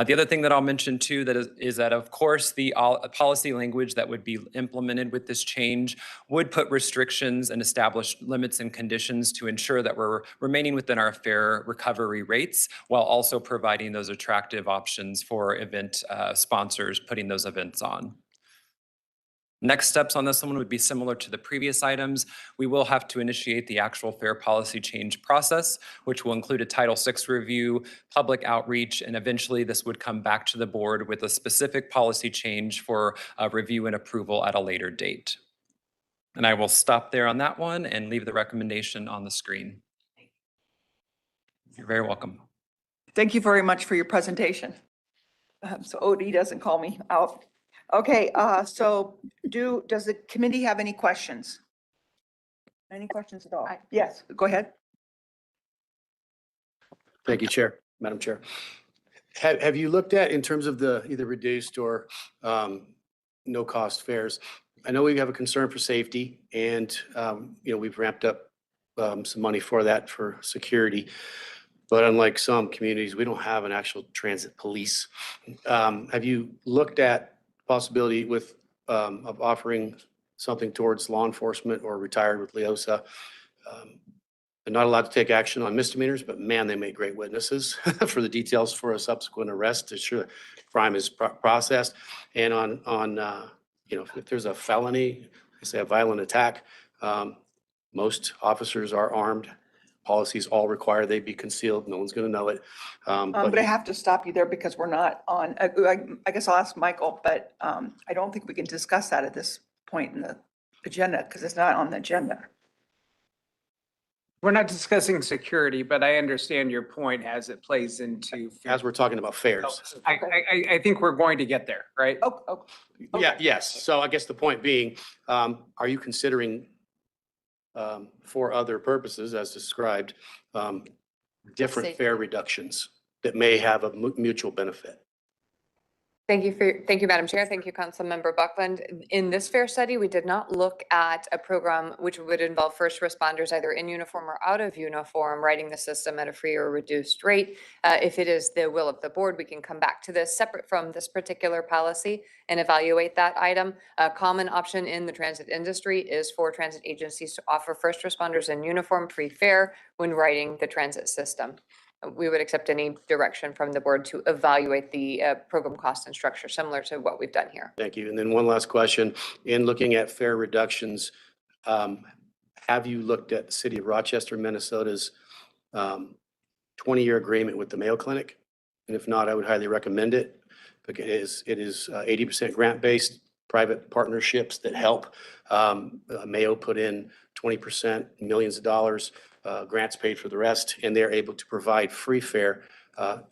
The other thing that I'll mention too is that of course the policy language that would be implemented with this change would put restrictions and establish limits and conditions to ensure that we're remaining within our fare recovery rates while also providing those attractive options for event sponsors putting those events on. Next steps on this one would be similar to the previous items. We will have to initiate the actual fare policy change process, which will include a Title VI review, public outreach, and eventually this would come back to the board with a specific policy change for review and approval at a later date. And I will stop there on that one and leave the recommendation on the screen. You're very welcome. Thank you very much for your presentation. So OD doesn't call me out. Okay, so does the committee have any questions? Any questions at all? Yes, go ahead. Thank you, Madam Chair. Have you looked at, in terms of the either reduced or no cost fares? I know we have a concern for safety and, we've ramped up some money for that for security. But unlike some communities, we don't have an actual transit police. Have you looked at possibility of offering something towards law enforcement or retired with LEOSA? They're not allowed to take action on misdemeanors, but man, they make great witnesses for the details for a subsequent arrest to ensure crime is processed. And if there's a felony, say a violent attack, most officers are armed. Policies all require they be concealed. No one's going to know it. But I have to stop you there because we're not on, I guess I'll ask Michael, but I don't think we can discuss that at this point in the agenda because it's not on the agenda. We're not discussing security, but I understand your point as it plays into. As we're talking about fares. I think we're going to get there, right? Oh. Yeah, yes. So I guess the point being, are you considering for other purposes, as described, different fare reductions that may have a mutual benefit? Thank you, Madam Chair. Thank you, Councilmember Buckland. In this fare study, we did not look at a program which would involve first responders either in uniform or out of uniform, riding the system at a free or reduced rate. If it is the will of the board, we can come back to this separate from this particular policy and evaluate that item. A common option in the transit industry is for transit agencies to offer first responders in uniform free fare when riding the transit system. We would accept any direction from the board to evaluate the program cost and structure similar to what we've done here. Thank you. And then one last question. In looking at fare reductions, have you looked at the city of Rochester, Minnesota's 20-year agreement with the Mayo Clinic? And if not, I would highly recommend it. It is 80% grant-based private partnerships that help. Mayo put in 20%, millions of dollars. Grants paid for the rest, and they're able to provide free fare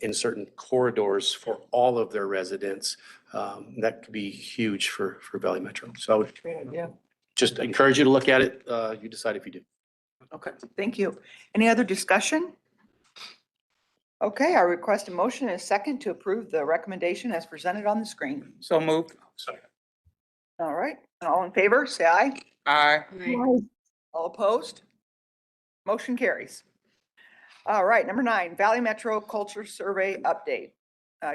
in certain corridors for all of their residents. That could be huge for Valley Metro. So I would just encourage you to look at it. You decide if you do. Okay, thank you. Any other discussion? Okay, I request a motion and a second to approve the recommendation as presented on the screen. So moved. Sorry. All right, all in favor, say aye. Aye. All opposed? Motion carries. All right, number 9, Valley Metro Culture Survey Update.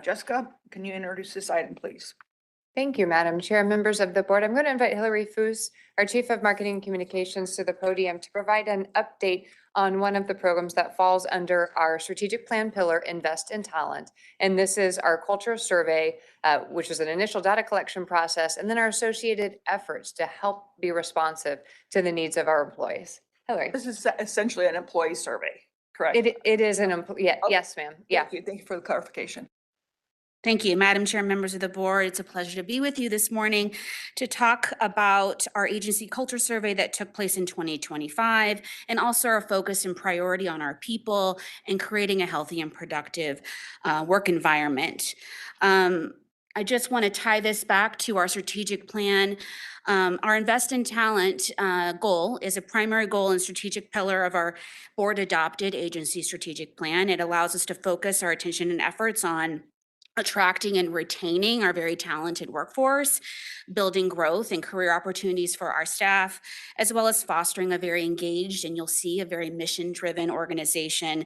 Jessica, can you introduce this item, please? Thank you, Madam Chair, members of the board. I'm going to invite Hillary Foos, our Chief of Marketing and Communications, to the podium to provide an update on one of the programs that falls under our strategic plan pillar, Invest in Talent. And this is our culture survey, which is an initial data collection process, and then our associated efforts to help be responsive to the needs of our employees. Hillary. This is essentially an employee survey, correct? It is an employee. Yeah, Okay. yes, ma'am. Yeah. Thank you for the clarification. Thank you, Madam Chair, members of the board. It's a pleasure to be with you this morning to talk about our agency culture survey that took place in 2025, and also our focus and priority on our people and creating a healthy and productive work environment. I just want to tie this back to our strategic plan. Our Invest in Talent goal is a primary goal and strategic pillar of our board adopted agency strategic plan. It allows us to focus our attention and efforts on attracting and retaining our very talented workforce, building growth and career opportunities for our staff, as well as fostering a very engaged, and you'll see, a very mission-driven organization,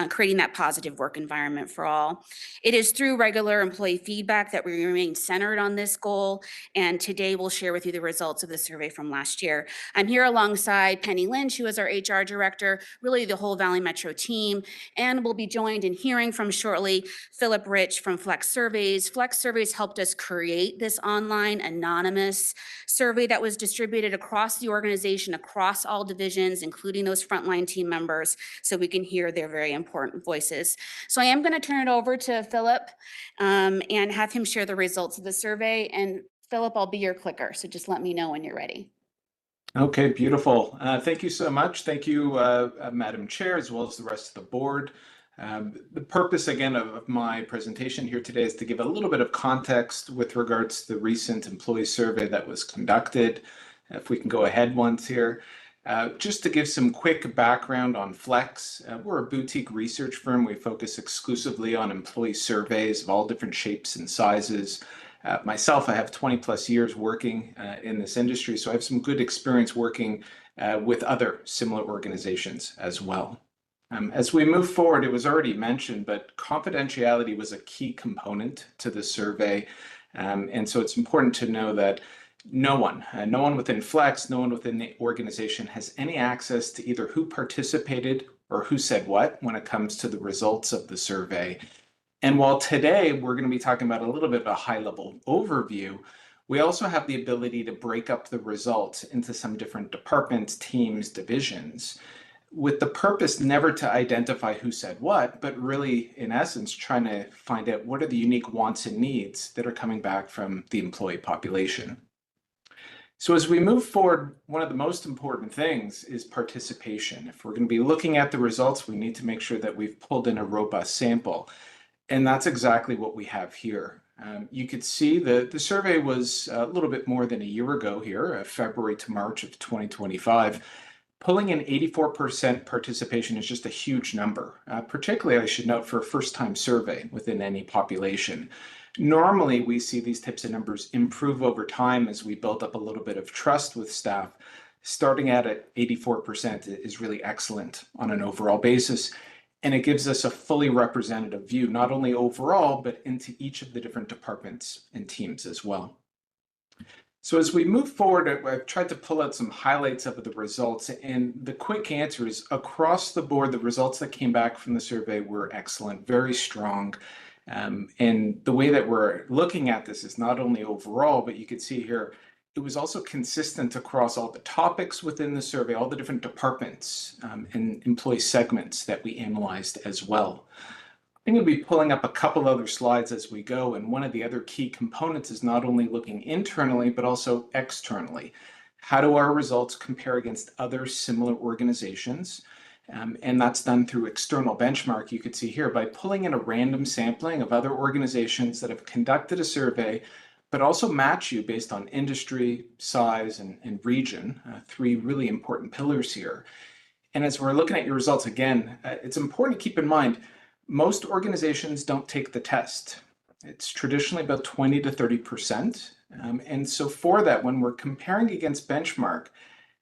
creating that positive work environment for all. It is through regular employee feedback that we remain centered on this goal, and today we'll share with you the results of the survey from last year. I'm here alongside Penny Lynch, who is our HR director, really the whole Valley Metro team, and we'll be joined in hearing from shortly Philip Rich from Flex Surveys. Flex Surveys helped us create this online anonymous survey that was distributed across the organization, across all divisions, including those frontline team members, so we can hear their very important voices. So I am going to turn it over to Philip and have him share the results of the survey. And Philip, I'll be your clicker, so just let me know when you're ready. Okay, beautiful. Thank you so much. Thank you, Madam Chair, as well as the rest of the board. The purpose, again, of my presentation here today is to give a little bit of context with regards to the recent employee survey that was conducted. If we can go ahead once here. Just to give some quick background on Flex, we're a boutique research firm. We focus exclusively on employee surveys of all different shapes and sizes. Myself, I have 20 plus years working in this industry, so I have some good experience working with other similar organizations as well. As we move forward, it was already mentioned, but confidentiality was a key component to the survey. And so it's important to know that no one within Flex, no one within the organization has any access to either who participated or who said what when it comes to the results of the survey. And while today we're going to be talking about a little bit of a high-level overview, we also have the ability to break up the results into some different departments, teams, divisions, with the purpose never to identify who said what, but really, in essence, trying to find out what are the unique wants and needs that are coming back from the employee population. So as we move forward, one of the most important things is participation. If we're going to be looking at the results, we need to make sure that we've pulled in a robust sample. And that's exactly what we have here. You could see the survey was a little bit more than a year ago here, February to March of 2025. Pulling in 84% participation is just a huge number, particularly, I should note, for a first-time survey within any population. Normally, we see these types of numbers improve over time as we build up a little bit of trust with staff. Starting at 84% is really excellent on an overall basis, and it gives us a fully representative view, not only overall, but into each of the different departments and teams as well. So as we move forward, I've tried to pull out some highlights of the results, and the quick answer is across the board, the results that came back from the survey were excellent, very strong. And the way that we're looking at this is not only overall, but you can see here, it was also consistent across all the topics within the survey, all the different departments and employee segments that we analyzed as well. I'm going to be pulling up a couple other slides as we go, and one of the other key components is not only looking internally, but also externally. How do our results compare against other similar organizations? And that's done through external benchmark, you could see here, by pulling in a random sampling of other organizations that have conducted a survey, but also match you based on industry, size, and region, three really important pillars here. And as we're looking at your results, again, it's important to keep in mind, most organizations don't take the test. It's traditionally about 20 to 30%. And so for that, when we're comparing against benchmark,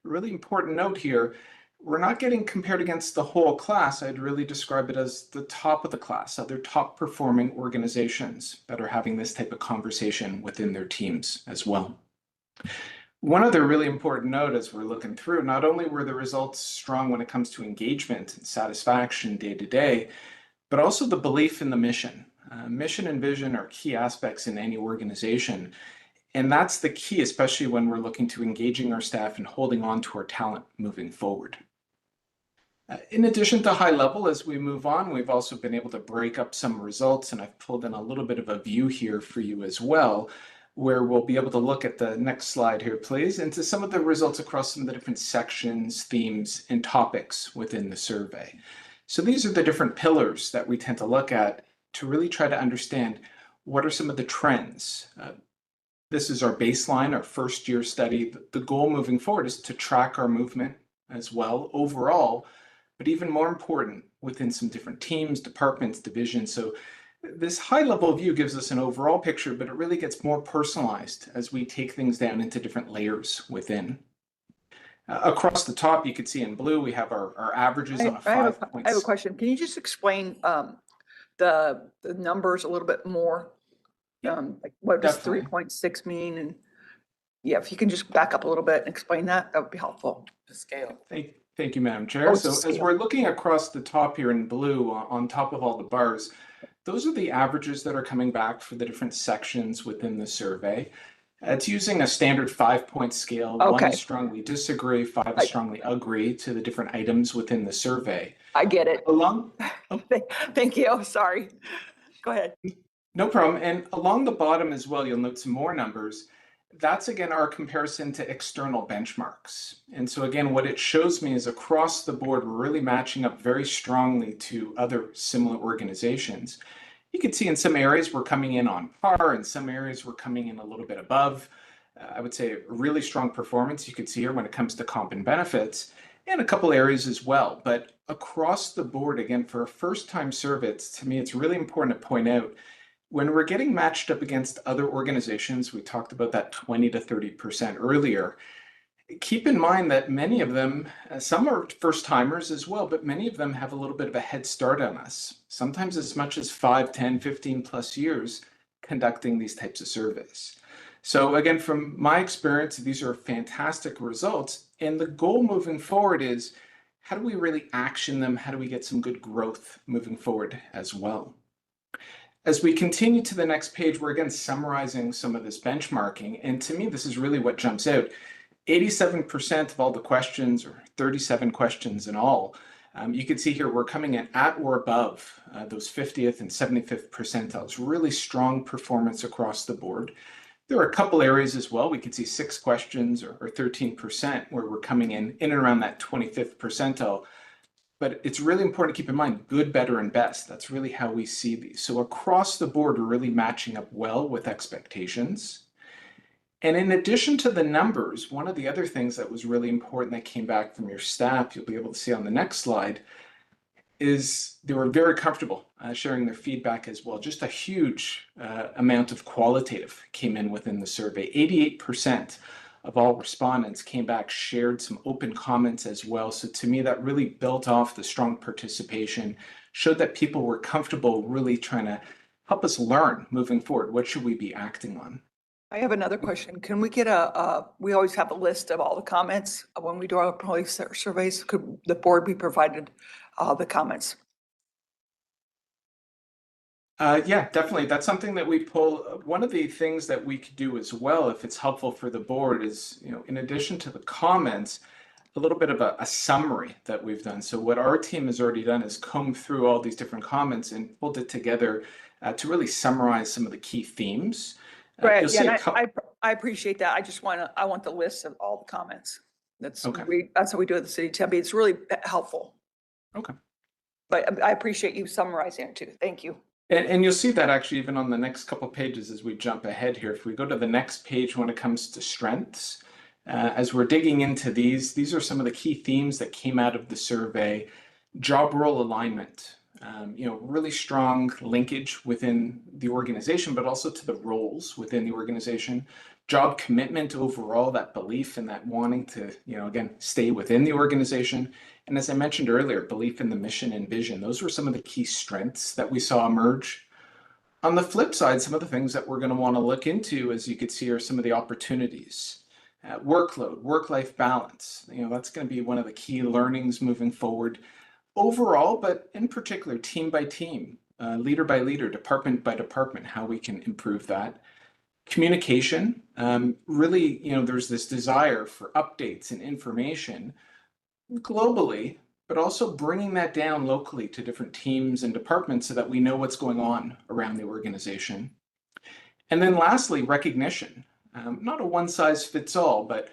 really important note here, we're not getting compared against the whole class. I'd really describe it as the top of the class, other top performing organizations that are having this type of conversation within their teams as well. One other really important note as we're looking through, not only were the results strong when it comes to engagement and satisfaction day to day, but also the belief in the mission. Mission and vision are key aspects in any organization. And that's the key, especially when we're looking to engaging our staff and holding on to our talent moving forward. In addition to high level, as we move on, we've also been able to break up some results, and I've pulled in a little bit of a view here for you as well, where we'll be able to look at the next slide here, please, into some of the results across some of the different sections, themes, and topics within the survey. So these are the different pillars that we tend to look at to really try to understand what are some of the trends. This is our baseline, our first year study. The goal moving forward is to track our movement as well overall, but even more important within some different teams, departments, divisions. So this high level view gives us an overall picture, but it really gets more personalized as we take things down into different layers within. Across the top, you can see in blue, we have our averages on a 5 points. I have a question. Can you just explain the numbers a little bit more? Like what does Definitely. 3.6 mean? And yeah, if you can just back up a little bit and explain that, that would be helpful. The scale. Thank you, Madam Chair. Oh, it's a So as scale. we're looking across the top here in blue on top of all the bars, those are the averages that are coming back for the different sections within the survey. It's using a standard 5-point scale. Okay. 1 is strongly disagree, 5 is strongly agree to the different items within the survey. I get it. Along, Thank you. Sorry. Go ahead. no problem. And along the bottom as well, you'll note some more numbers. That's again our comparison to external benchmarks. And so again, what it shows me is across the board, we're really matching up very strongly to other similar organizations. You can see in some areas we're coming in on par, in some areas we're coming in a little bit above. I would say a really strong performance you can see here when it comes to comp and benefits, and a couple areas as well. But across the board, again, for a first-time survey, to me, it's really important to point out when we're getting matched up against other organizations, we talked about that 20 to 30% earlier. Keep in mind that many of them, some are first timers as well, but many of them have a little bit of a head start on us, sometimes as much as 5, 10, 15 plus years conducting these types of surveys. So again, from my experience, these are fantastic results. And the goal moving forward is how do we really action them? How do we get some good growth moving forward as well? As we continue to the next page, we're again summarizing some of this benchmarking. And to me, this is really what jumps out. 87% of all the questions, or 37 questions in all, you can see here we're coming in at or above those 50th and 75th percentiles. Really strong performance across the board. There are a couple areas as well. We can see 6 questions or 13% where we're coming in and around that 25th percentile. But it's really important to keep in mind good, better, and best. That's really how we see these. So across the board, we're really matching up well with expectations. And in addition to the numbers, one of the other things that was really important that came back from your staff, you'll be able to see on the next slide, is they were very comfortable sharing their feedback as well. Just a huge amount of qualitative came in within the survey. 88% of all respondents came back, shared some open comments as well. So to me, that really built off the strong participation, showed that people were comfortable really trying to help us learn moving forward. What should we be acting on? I have another question. Can we get we always have a list of all the comments when we do our police surveys. Could the board be provided the comments? Yeah, definitely. That's something that we pull. One of the things that we could do as well, if it's helpful for the board, is, in addition to the comments, a little bit of a summary that we've done. So what our team has already done is combed through all these different comments and pulled it together to really summarize some of the key themes. Right. Yeah, I appreciate that. I want the list of all the comments. That's okay. That's how we do it at the city of Tempe. It's really helpful. Okay. But I appreciate you summarizing it too. Thank you. And you'll see that actually even on the next couple of pages as we jump ahead here. If we go to the next page when it comes to strengths, as we're digging into these are some of the key themes that came out of the survey. Job role alignment, really strong linkage within the organization, but also to the roles within the organization. job commitment overall, that belief and that wanting to, again, stay within the organization. And as I mentioned earlier, belief in the mission and vision. Those were some of the key strengths that we saw emerge. On the flip side, some of the things that we're going to want to look into, as you could see, are some of the opportunities. Workload, work-life balance. That's going to be one of the key learnings moving forward overall, but in particular, team by team, leader by leader, department by department, how we can improve that. Communication, really, there's this desire for updates and information globally, but also bringing that down locally to different teams and departments so that we know what's going on around the organization. And then lastly, recognition. Not a one size fits all, but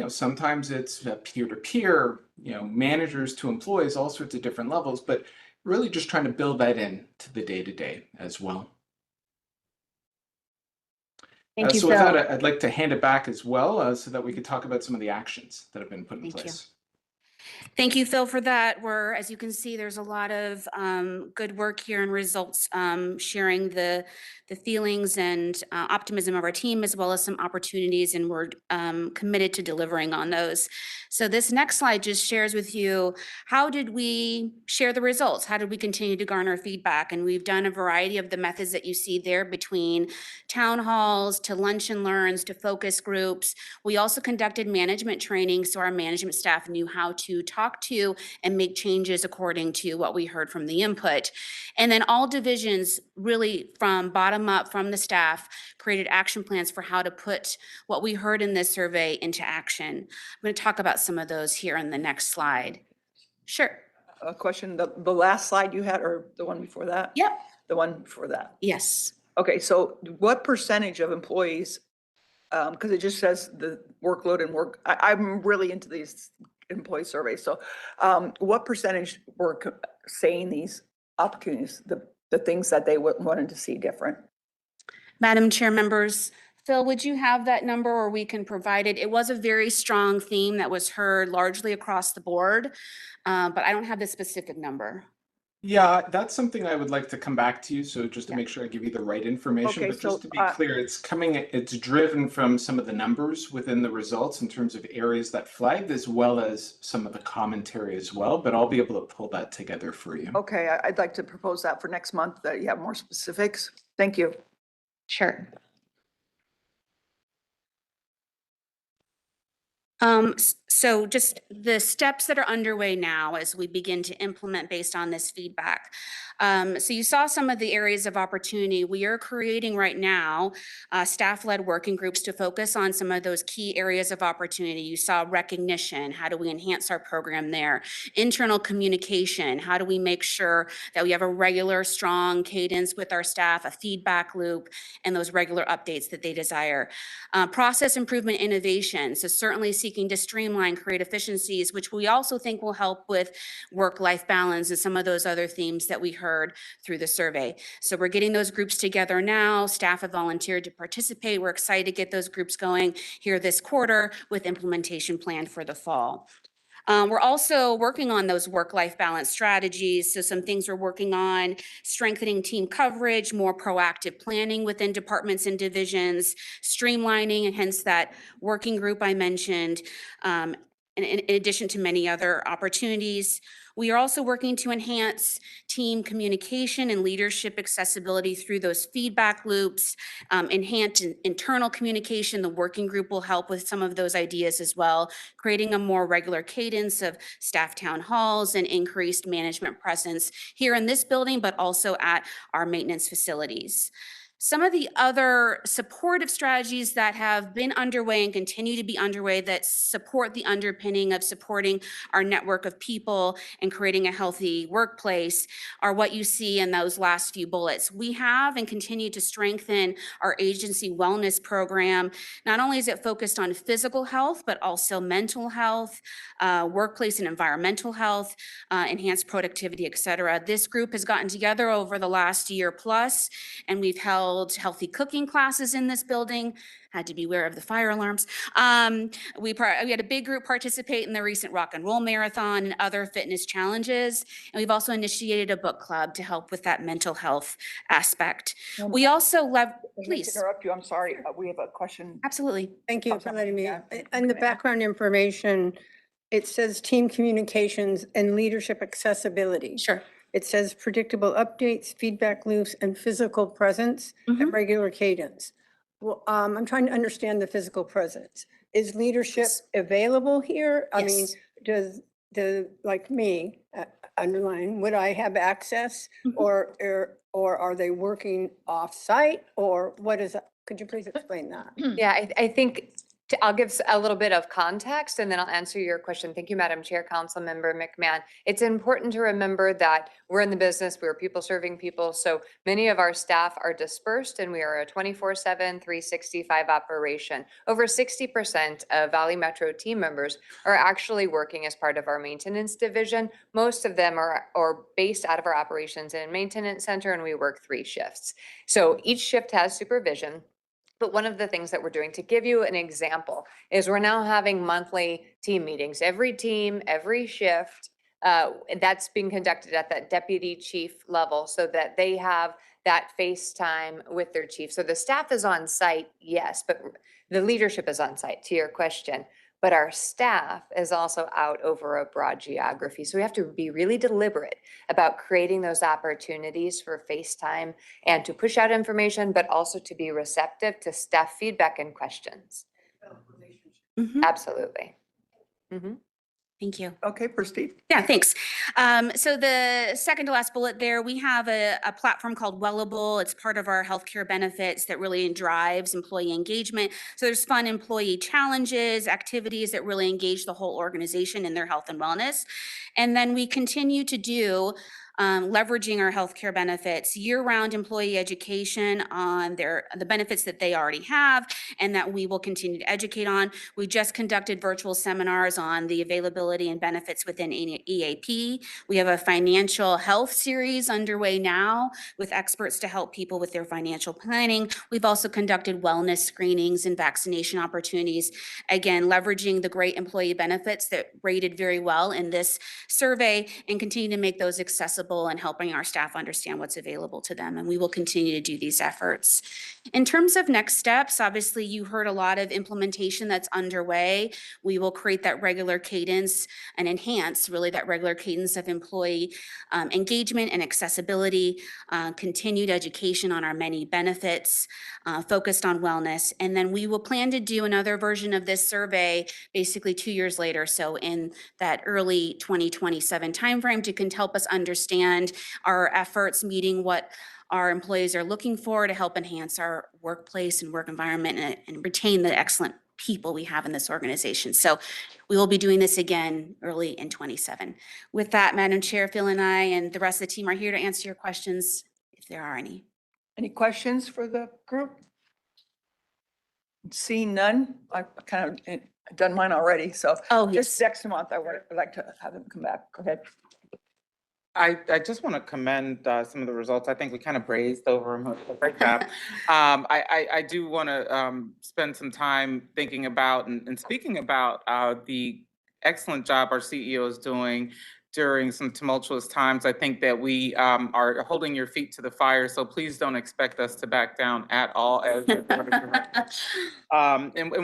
sometimes it's peer-to-peer, managers to employees, all sorts of different levels, but really just trying to build that in to the day-to-day as well. Thank you, so with Phil. that, I'd like to hand it back as well so that we could talk about some of the actions that have been put in place. Thank you, Phil, for that. As you can see, there's a lot of good work here and results, sharing the feelings and optimism of our team, as well as some opportunities, and we're committed to delivering on those. So this next slide just shares with you, how did we share the results? How did we continue to garner feedback? And we've done a variety of the methods that you see there, between town halls to lunch and learns to focus groups. We also conducted management training, so our management staff knew how to talk to and make changes according to what we heard from the input. And then all divisions, really from bottom up, from the staff, created action plans for how to put what we heard in this survey into action. I'm going to talk about some of those here in the next slide. Sure. A question, the last slide you had, or the one before that? Yep. The one before that? Yes. Okay, so what percentage of employees, because it just says the workload and work, I'm really into these employee surveys. So what percentage were saying these opportunities, the things that they wanted to see different? Madam Chair, members, Phil, would you have that number, or we can provide it? It was a very strong theme that was heard largely across the board, but I don't have the specific number. Yeah, that's something I would like to come back to you. So just to make sure I give you the right information, Okay, but just to be clear, it's driven from some of the numbers within the results in terms of areas that flagged, as well as some of the commentary as well, but I'll be able to pull that together for you. Okay, I'd like to propose that for next month, that you have more specifics. Thank you. Sure. So just the steps that are underway now as we begin to implement based on this feedback. So you saw some of the areas of opportunity. We are creating right now staff-led working groups to focus on some of those key areas of opportunity. You saw recognition. How do we enhance our program there? Internal communication. How do we make sure that we have a regular, strong cadence with our staff, a feedback loop, and those regular updates that they desire? Process improvement, innovation. So certainly seeking to streamline, create efficiencies, which we also think will help with work-life balance and some of those other themes that we heard through the survey. So we're getting those groups together now. Staff have volunteered to participate. We're excited to get those groups going here this quarter with implementation planned for the fall. We're also working on those work-life balance strategies. So some things we're working on: strengthening team coverage, more proactive planning within departments and divisions, streamlining, and hence that working group I mentioned, in addition to many other opportunities. We are also working to enhance team communication and leadership accessibility through those feedback loops, enhance internal communication. The working group will help with some of those ideas as well, creating a more regular cadence of staff town halls and increased management presence here in this building, but also at our maintenance facilities. Some of the other supportive strategies that have been underway and continue to be underway that support the underpinning of supporting our network of people and creating a healthy workplace are what you see in those last few bullets. We have and continue to strengthen our agency wellness program. Not only is it focused on physical health, but also mental health, workplace and environmental health, enhanced productivity, et cetera. This group has gotten together over the last year plus, and we've held held healthy cooking classes in this building. Had to be aware of the fire alarms. We had a big group participate in the recent rock and roll marathon and other fitness challenges. And we've also initiated a book club to help with that mental health aspect. We also please. Interrupt you, I'm sorry. We have a question. Absolutely. Thank you for letting me. And the background information, it says team communications and leadership accessibility. Sure. It says predictable updates, feedback loops, and physical presence at regular cadence. Well, I'm trying to understand the physical presence. Is leadership available here? I mean, does like me, underline, would I have access or are they working off-site or what is that? Could you please explain that? Yeah, I think I'll give a little bit of context and then I'll answer your question. Thank you, Madam Chair, Councilmember McMahon. It's important to remember that we're in the business, we're people serving people. So many of our staff are dispersed and we are a 24/7, 365 operation. Over 60% of Valley Metro team members are actually working as part of our maintenance division. Most of them are based out of our operations and maintenance center, and we work 3 shifts. So each shift has supervision. But one of the things that we're doing, to give you an example, is we're now having monthly team meetings. Every team, every shift, that's being conducted at that deputy chief level so that they have that FaceTime with their chief. So the staff is on site, yes, but the leadership is on site, to your question. But our staff is also out over a broad geography. So we have to be really deliberate about creating those opportunities for FaceTime and to push out information, but also to be receptive to staff feedback and questions. Absolutely. Thank you. Okay, proceed. Yeah, thanks. So the second to last bullet there, we have a platform called Wellable. It's part of our healthcare benefits that really drives employee engagement. So there's fun employee challenges, activities that really engage the whole organization in their health and wellness. And then we continue to do leveraging our healthcare benefits, year-round employee education on the benefits that they already have and that we will continue to educate on. We just conducted virtual seminars on the availability and benefits within EAP. We have a financial health series underway now with experts to help people with their financial planning. We've also conducted wellness screenings and vaccination opportunities, again, leveraging the great employee benefits that rated very well in this survey and continue to make those accessible and helping our staff understand what's available to them. And we will continue to do these efforts. In terms of next steps, obviously you heard a lot of implementation that's underway. We will create that regular cadence and enhance really that regular cadence of employee engagement and accessibility, continued education on our many benefits, focused on wellness. And then we will plan to do another version of this survey basically 2 years later. So in that early 2027 timeframe to help us understand our efforts meeting what our employees are looking for to help enhance our workplace and work environment and retain the excellent people we have in this organization. So we will be doing this again early in 27. With that, Madam Chair, Phil and I and the rest of the team are here to answer your questions if there are any. Any questions for the group? Seeing none, I've kind of done mine already, so just next month I would like to have them come back. Go ahead. I just want to commend some of the results. I think we kind of brazed over them. Great job. I do want to spend some time thinking about and speaking about the excellent job our CEO is doing during some tumultuous times. I think that we are holding your feet to the fire, so please don't expect us to back down at all. As and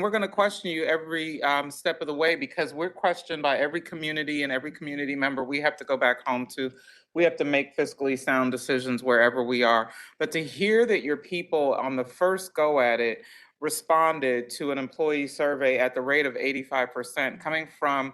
we're going to question you every step of the way because we're questioned by every community and every community member we have to go back home to. We have to make fiscally sound decisions wherever we are. But to hear that your people on the first go at it responded to an employee survey at the rate of 85%, coming from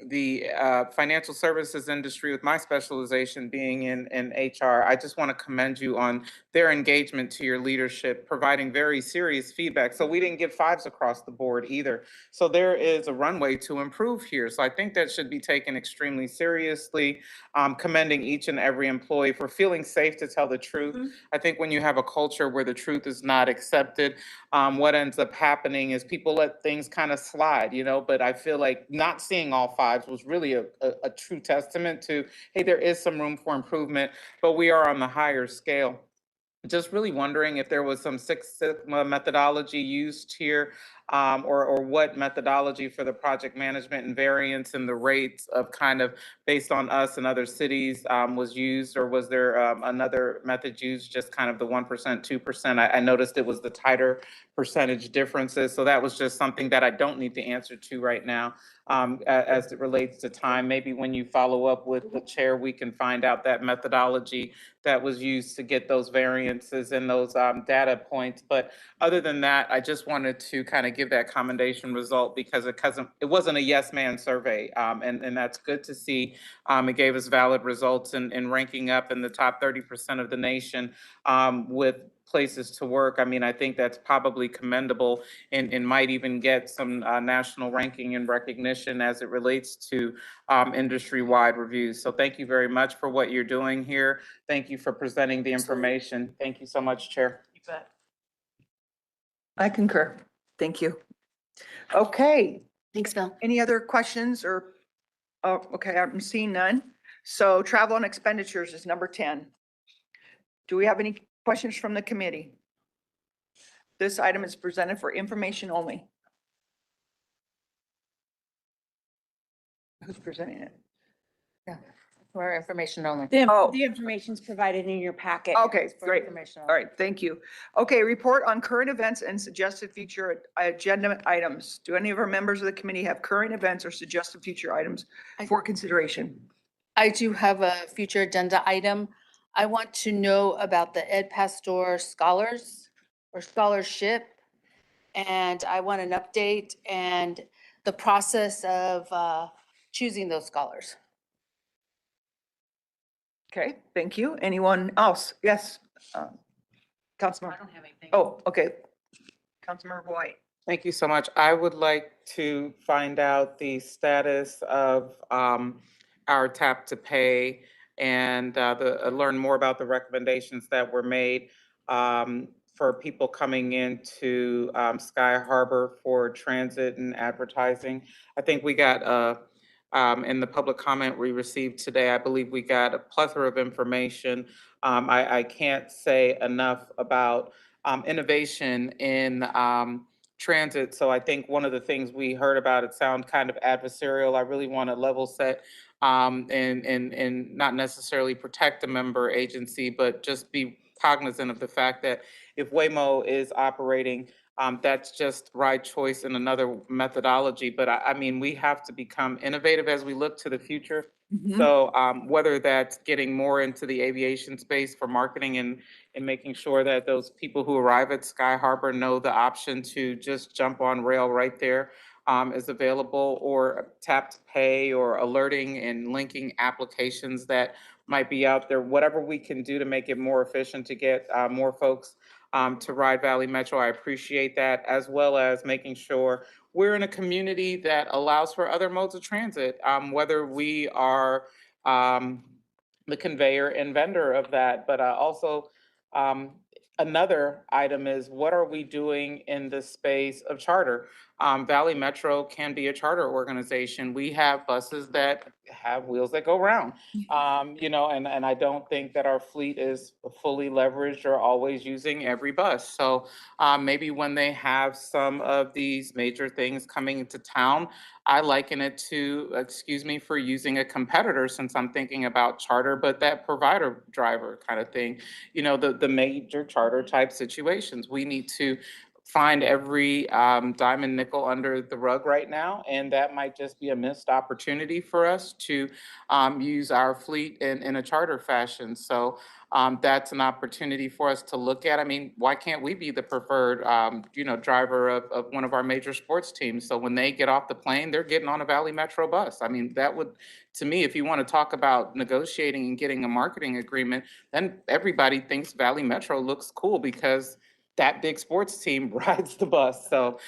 the financial services industry with my specialization being in HR. I just want to commend you on their engagement to your leadership, providing very serious feedback. So we didn't give 5s across the board either. So there is a runway to improve here. So I think that should be taken extremely seriously, commending each and every employee for feeling safe to tell the truth. I think when you have a culture where the truth is not accepted, what ends up happening is people let things kind of slide, but I feel like not seeing all 5s was really a true testament to, hey, there is some room for improvement, but we are on the higher scale. just really wondering if there was some Six Sigma methodology used here, or what methodology for the project management and variance and the rates of kind of based on us and other cities was used, or was there another method used, just kind of the 1%, 2%? I noticed it was the tighter percentage differences. So that was just something that I don't need the answer to right now. As it relates to time, maybe when you follow up with the chair, we can find out that methodology that was used to get those variances and those data points. But other than that, I just wanted to kind of give that commendation result because it wasn't a yes man survey. And that's good to see. It gave us valid results in ranking up in the top 30% of the nation with places to work. I mean, I think that's probably commendable and might even get some national ranking and recognition as it relates to industry-wide reviews. So thank you very much for what you're doing here. Thank you for presenting the information. Thank you so much, Chair. You bet. I concur. Thank you. Okay, Thanks, Bill. any other questions or, oh, okay, I'm seeing none. So travel and expenditures is number 10. Do we have any questions from the committee? This item is presented for information only. Who's presenting it? For information only. Oh. The information's provided in your packet. Okay, For great. information All right, thank you. Okay, report on current events and suggested future agenda items. Do any of our members of the committee have current events or suggested future items for consideration? I do have a future agenda item. I want to know about the Ed Pastor Scholars or Scholarship. And I want an update and the process of choosing those scholars. Okay, thank you. Anyone else? Yes. Councilmember. I don't have anything. Oh, okay. Councilmember White. Thank you so much. I would like to find out the status of our tap to pay and learn more about the recommendations that were made for people coming into Sky Harbor for transit and advertising. I think we got in the public comment we received today, I believe we got a plethora of information. I can't say enough about innovation in transit. So I think one of the things we heard about, it sound kind of adversarial. I really want to level set and not necessarily protect the member agency, but just be cognizant of the fact that if Waymo is operating, that's just right choice and another methodology. But I mean, we have to become innovative as we look to the future. So whether that's getting more into the aviation space for marketing and making sure that those people who arrive at Sky Harbor know the option to just jump on rail right there is available, or tap to pay, or alerting and linking applications that might be out there, whatever we can do to make it more efficient to get more folks to ride Valley Metro. I appreciate that, as well as making sure we're in a community that allows for other modes of transit, whether we are the conveyor and vendor of that, but also another item is, what are we doing in the space of charter? Valley Metro can be a charter organization. We have buses that have wheels that go round, and I don't think that our fleet is fully leveraged or always using every bus. So maybe when they have some of these major things coming into town, I liken it to, excuse me for using a competitor since I'm thinking about charter, but that provider driver kind of thing, the major charter type situations. We need to find every dime and nickel under the rug right now, and that might just be a missed opportunity for us to use our fleet in a charter fashion. So that's an opportunity for us to look at. I mean, why can't we be the preferred, driver of one of our major sports teams? So when they get off the plane, they're getting on a Valley Metro bus. I mean, that would, to me, if you want to talk about negotiating and getting a marketing agreement, then everybody thinks Valley Metro looks cool because that big sports team rides the bus. So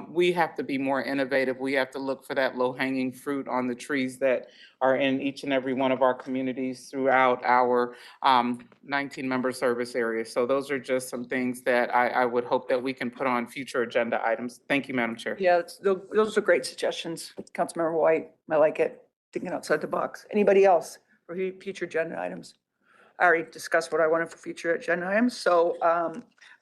we have to be more innovative. We have to look for that low-hanging fruit on the trees that are in each and every one of our communities throughout our 19-member service areas. So those are just some things that I would hope that we can put on future agenda items. Thank you, Madam Chair. Yeah, those are great suggestions. Councilmember White, I like it. Thinking outside the box. Anybody else for future agenda items? I already discussed what I wanted for future agenda items. So,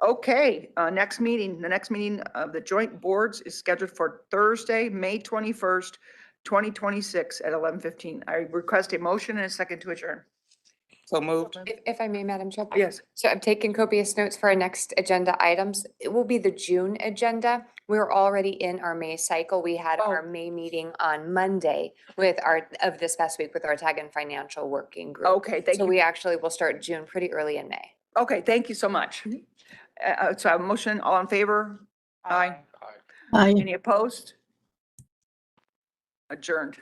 okay, the next meeting of the joint boards is scheduled for Thursday, May 21st, 2026 at 11:15. I request a motion and a second to adjourn. So moved. If I may, Madam Chair. Yes. So I'm taking copious notes for our next agenda items. It will be the June agenda. We're already in our May cycle. We had our May meeting on Monday of this past week with our TAG and Financial Working Group. Okay, thank So you. we actually will start June pretty early in May. Okay, thank you so much. So I have a motion, all in favor? Aye. Aye. Any opposed? Adjourned.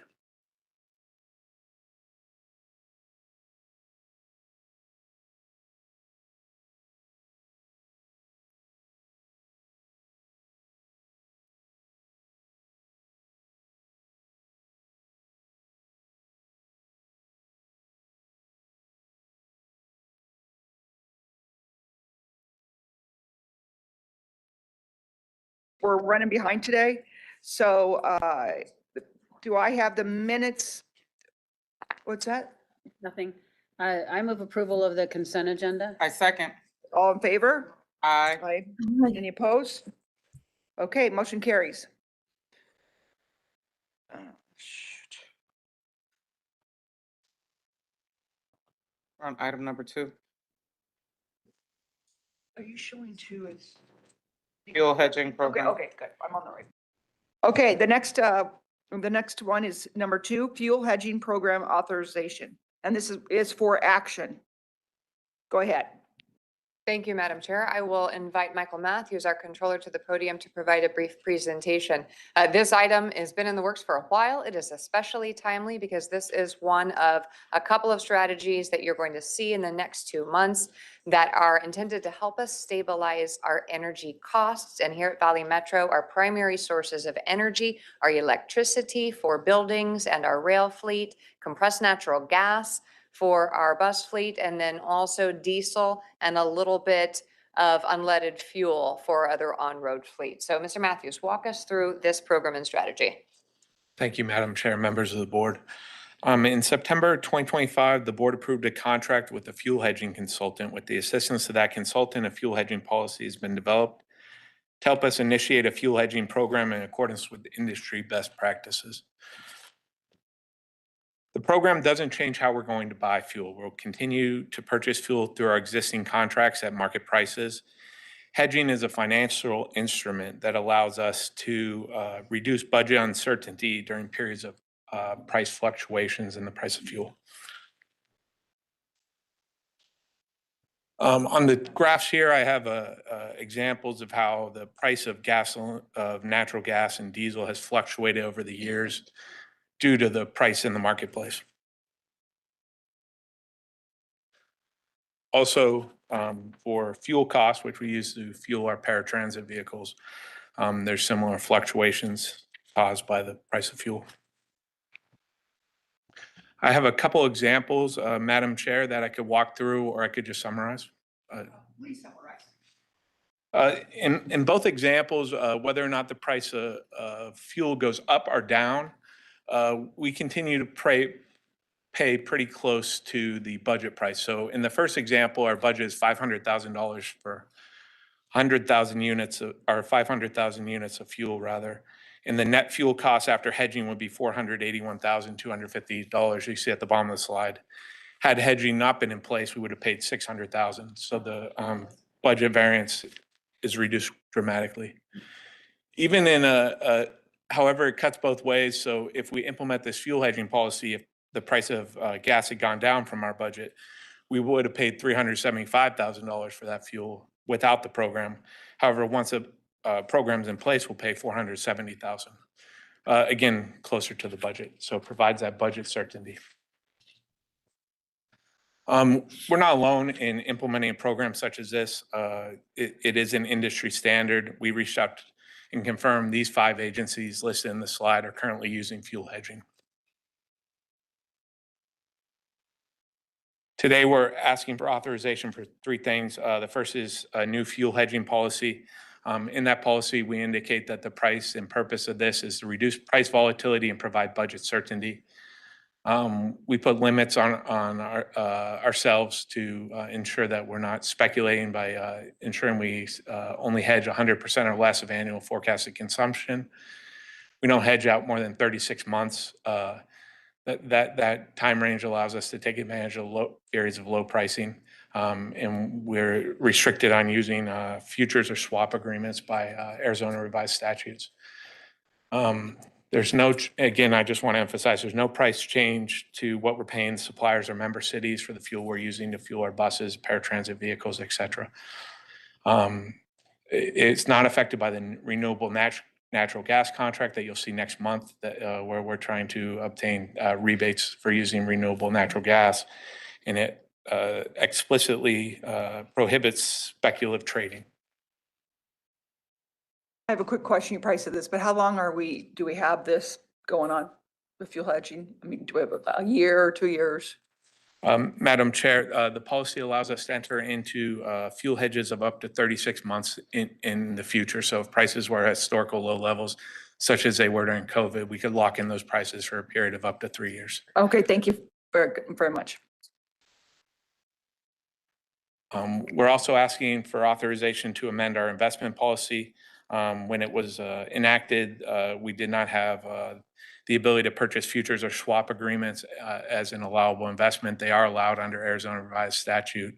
We're running behind today. So do I have the minutes? What's that? Nothing. I move approval of the consent agenda. I second. All in favor? Aye. Aye. Any opposed? Okay, motion carries. Shoot. We're on item number 2. Are you showing two as? Fuel hedging Okay, program. okay, good. I'm on the right. Okay, the next one is number 2, fuel hedging program authorization. And this is for action. Go ahead. Thank you, Madam Chair. I will invite Michael Matthews, our controller, to the podium to provide a brief presentation. This item has been in the works for a while. It is especially timely because this is one of a couple of strategies that you're going to see in the next 2 months that are intended to help us stabilize our energy costs. And here at Valley Metro, our primary sources of energy are electricity for buildings and our rail fleet, compressed natural gas for our bus fleet, and then also diesel and a little bit of unleaded fuel for other on-road fleets. So Mr. Matthews, walk us through this program and strategy. Thank you, Madam Chair, members of the board. In September 2025, the board approved a contract with a fuel hedging consultant. With the assistance of that consultant, a fuel hedging policy has been developed to help us initiate a fuel hedging program in accordance with industry best practices. The program doesn't change how we're going to buy fuel. We'll continue to purchase fuel through our existing contracts at market prices. Hedging is a financial instrument that allows us to reduce budget uncertainty during periods of price fluctuations in the price of fuel. On the graphs here, I have examples of how the price of natural gas and diesel has fluctuated over the years due to the price in the marketplace. Also, for fuel costs, which we use to fuel our paratransit vehicles, there's similar fluctuations caused by the price of fuel. I have a couple examples, Madam Chair, that I could walk through, or I could just summarize. Please summarize. In both examples, whether or not the price of fuel goes up or down, we continue to pay pretty close to the budget price. So in the first example, our budget is $500,000 for 100,000 units, or 500,000 units of fuel rather. And the net fuel cost after hedging would be $481,250. You see at the bottom of the slide. Had hedging not been in place, we would have paid $600,000. So the budget variance is reduced dramatically. Even in however, it cuts both ways. So if we implement this fuel hedging policy, if the price of gas had gone down from our budget, we would have paid $375,000 for that fuel without the program. However, once the program's in place, we'll pay $470,000. Again, closer to the budget. So it provides that budget certainty. We're not alone in implementing a program such as this. It is an industry standard. We reached out and confirmed these 5 agencies listed in the slide are currently using fuel hedging. Today, we're asking for authorization for 3 things. The first is a new fuel hedging policy. In that policy, we indicate that the price and purpose of this is to reduce price volatility and provide budget certainty. We put limits on our, ourselves to ensure that we're not speculating by ensuring we only hedge 100% or less of annual forecasted consumption. We don't hedge out more than 36 months. That time range allows us to take advantage of low periods of low pricing. And we're restricted on using futures or swap agreements by Arizona revised statutes. There's no, again, I just want to emphasize, there's no price change to what we're paying suppliers or member cities for the fuel we're using to fuel our buses, paratransit vehicles, et cetera. It's not affected by the renewable natural gas contract that you'll see next month, that, where we're trying to obtain rebates for using renewable natural gas. And it explicitly prohibits speculative trading. I have a quick question. You probably said this, but how long do we have this going on, the fuel hedging? I mean, do we have a year or 2 years? Madam Chair, the policy allows us to enter into fuel hedges of up to 36 months in the future. So if prices were at historical low levels, such as they were during COVID, we could lock in those prices for a period of up to 3 years. Okay, thank you very much. We're also asking for authorization to amend our investment policy. When it was enacted, we did not have the ability to purchase futures or swap agreements as an allowable investment. They are allowed under Arizona revised statute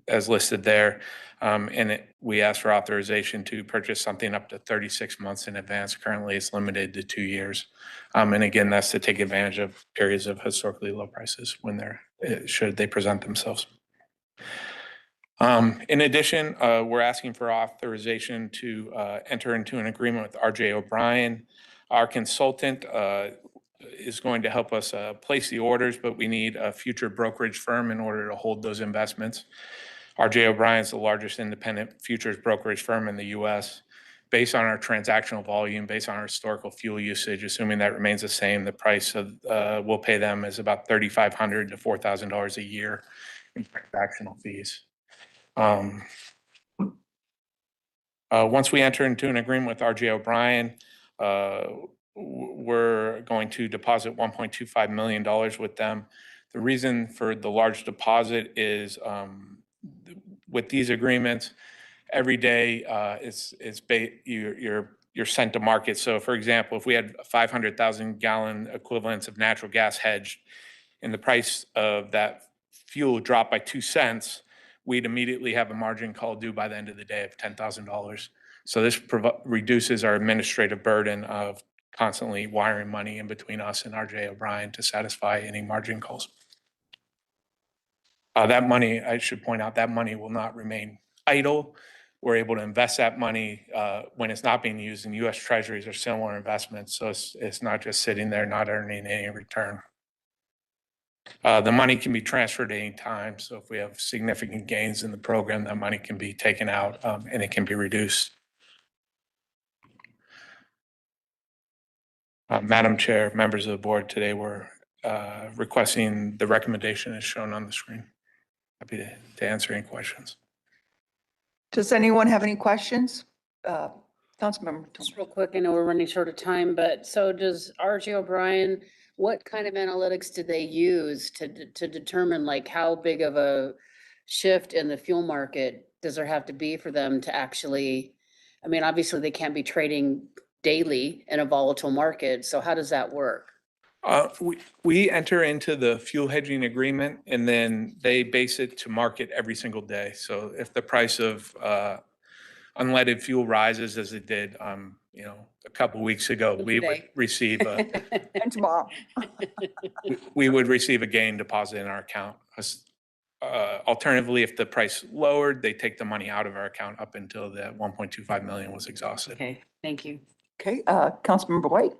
as listed there. And we asked for authorization to purchase something up to 36 months in advance. Currently, it's limited to 2 years. And again, that's to take advantage of periods of historically low prices when should they present themselves. In addition, we're asking for authorization to enter into an agreement with RJ O'Brien. Our consultant is going to help us place the orders, but we need a future brokerage firm in order to hold those investments. RJ O'Brien is the largest independent futures brokerage firm in the U.S. Based on our transactional volume, based on our historical fuel usage, assuming that remains the same, the price we'll pay them is about $3,500 to $4,000 a year in transactional fees. Once we enter into an agreement with RJ O'Brien, we're going to deposit $1.25 million with them. The reason for the large deposit is with these agreements, every day you're sent to market. So for example, if we had 500,000 gallon equivalents of natural gas hedged and the price of that fuel dropped by 2 cents, we'd immediately have a margin call due by the end of the day of $10,000. So this reduces our administrative burden of constantly wiring money in between us and RJ O'Brien to satisfy any margin calls. That money, I should point out, that money will not remain idle. We're able to invest that money when it's not being used in U.S. Treasuries or similar investments. So it's not just sitting there not earning any return. The money can be transferred at any time. So if we have significant gains in the program, that money can be taken out and it can be reduced. Madam Chair, members of the board, today we're requesting the recommendation as shown on the screen. Happy to answer any questions. Does anyone have any questions? Councilmember. Just real quick, I know we're running short of time, but so does RJ O'Brien, what kind of analytics do they use to determine like how big of a shift in the fuel market does there have to be for them to actually, I mean, obviously they can't be trading daily in a volatile market. So how does that work? We enter into the fuel hedging agreement and then they base it to market every single day. So if the price of unleaded fuel rises as it did, a couple of weeks ago, we would receive and tomorrow. we would receive a gain deposit in our account. Alternatively, if the price lowered, they take the money out of our account up until the 1.25 million was exhausted. Okay, thank you. Okay, Councilmember White.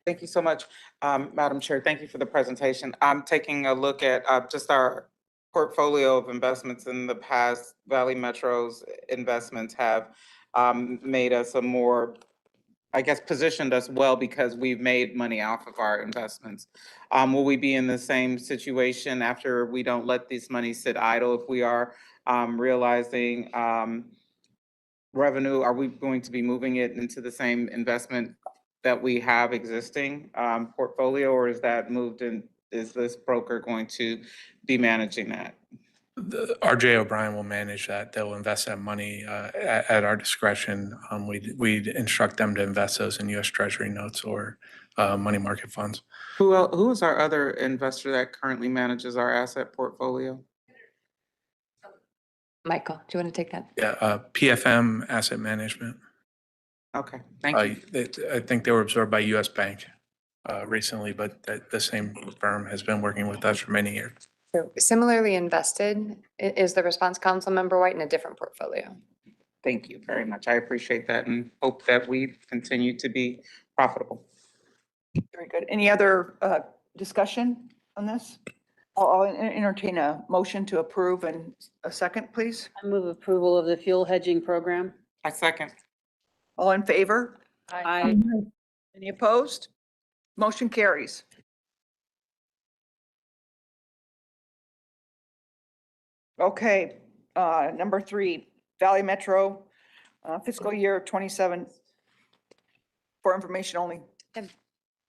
Thank you so much, Madam Chair. Thank you for the presentation. I'm taking a look at just our portfolio of investments in the past. Valley Metro's investments have made us a more, I guess, positioned us well because we've made money off of our investments. Will we be in the same situation after we don't let this money sit idle? If we are realizing revenue, are we going to be moving it into the same investment that we have existing portfolio, or is that moved in? Is this broker going to be managing that? RJ O'Brien will manage that. They'll invest that money at our discretion. We'd instruct them to invest those in US Treasury notes or money market funds. Who is our other investor that currently manages our asset portfolio? Michael, do you want to take that? Yeah, PFM Asset Management. Okay, thank you. I think they were absorbed by US Bank recently, but the same firm has been working with us for many years. So similarly invested is the response, Councilmember White, in a different portfolio. Thank you very much. I appreciate that and hope that we continue to be profitable. Very good. Any other discussion on this? I'll entertain a motion to approve and a second, please. I move approval of the fuel hedging program. I second. All in favor? Aye. Any opposed? Motion carries. Okay, number 3, Valley Metro fiscal year 27 for information only.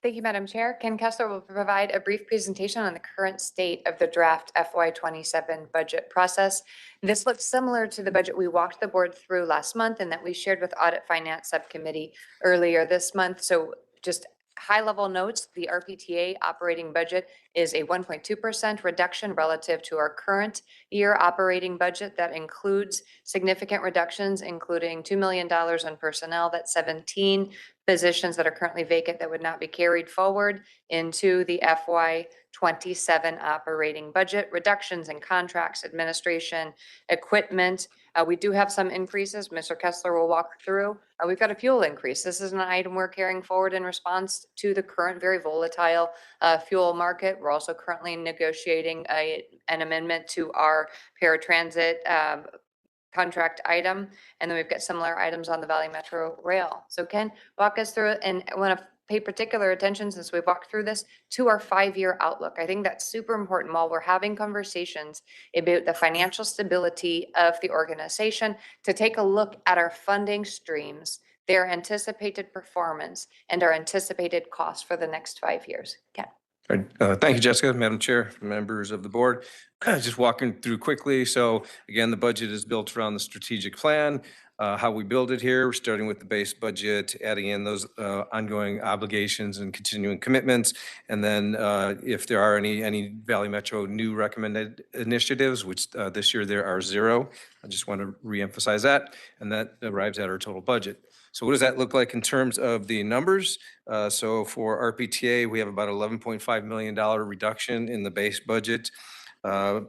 Thank you, Madam Chair. Ken Kessler will provide a brief presentation on the current state of the draft FY27 budget process. This looks similar to the budget we walked the board through last month and that we shared with Audit Finance Subcommittee earlier this month. So just high-level notes, the RPTA operating budget is a 1.2% reduction relative to our current year operating budget. That includes significant reductions, including $2 million in personnel. That's 17 positions that are currently vacant that would not be carried forward into the FY27 operating budget. Reductions in contracts, administration, equipment. We do have some increases. Mr. Kessler will walk through. We've got a fuel increase. This is an item we're carrying forward in response to the current very volatile fuel market. We're also currently negotiating an amendment to our paratransit contract item. And then we've got similar items on the Valley Metro Rail. So Ken, walk us through it. And I want to pay particular attention, since we've walked through this, to our 5-year outlook. I think that's super important while we're having conversations about the financial stability of the organization, to take a look at our funding streams, their anticipated performance, and our anticipated costs for the next 5 years. Ken. Thank you, Jessica, Madam Chair, members of the board. Just walking through quickly. So again, the budget is built around the strategic plan. How we build it here, we're starting with the base budget, adding in those ongoing obligations and continuing commitments. And then if there are any Valley Metro new recommended initiatives, which this year there are 0, I just want to reemphasize that. And that arrives at our total budget. So what does that look like in terms of the numbers? So for RPTA, we have about $11.5 million reduction in the base budget. A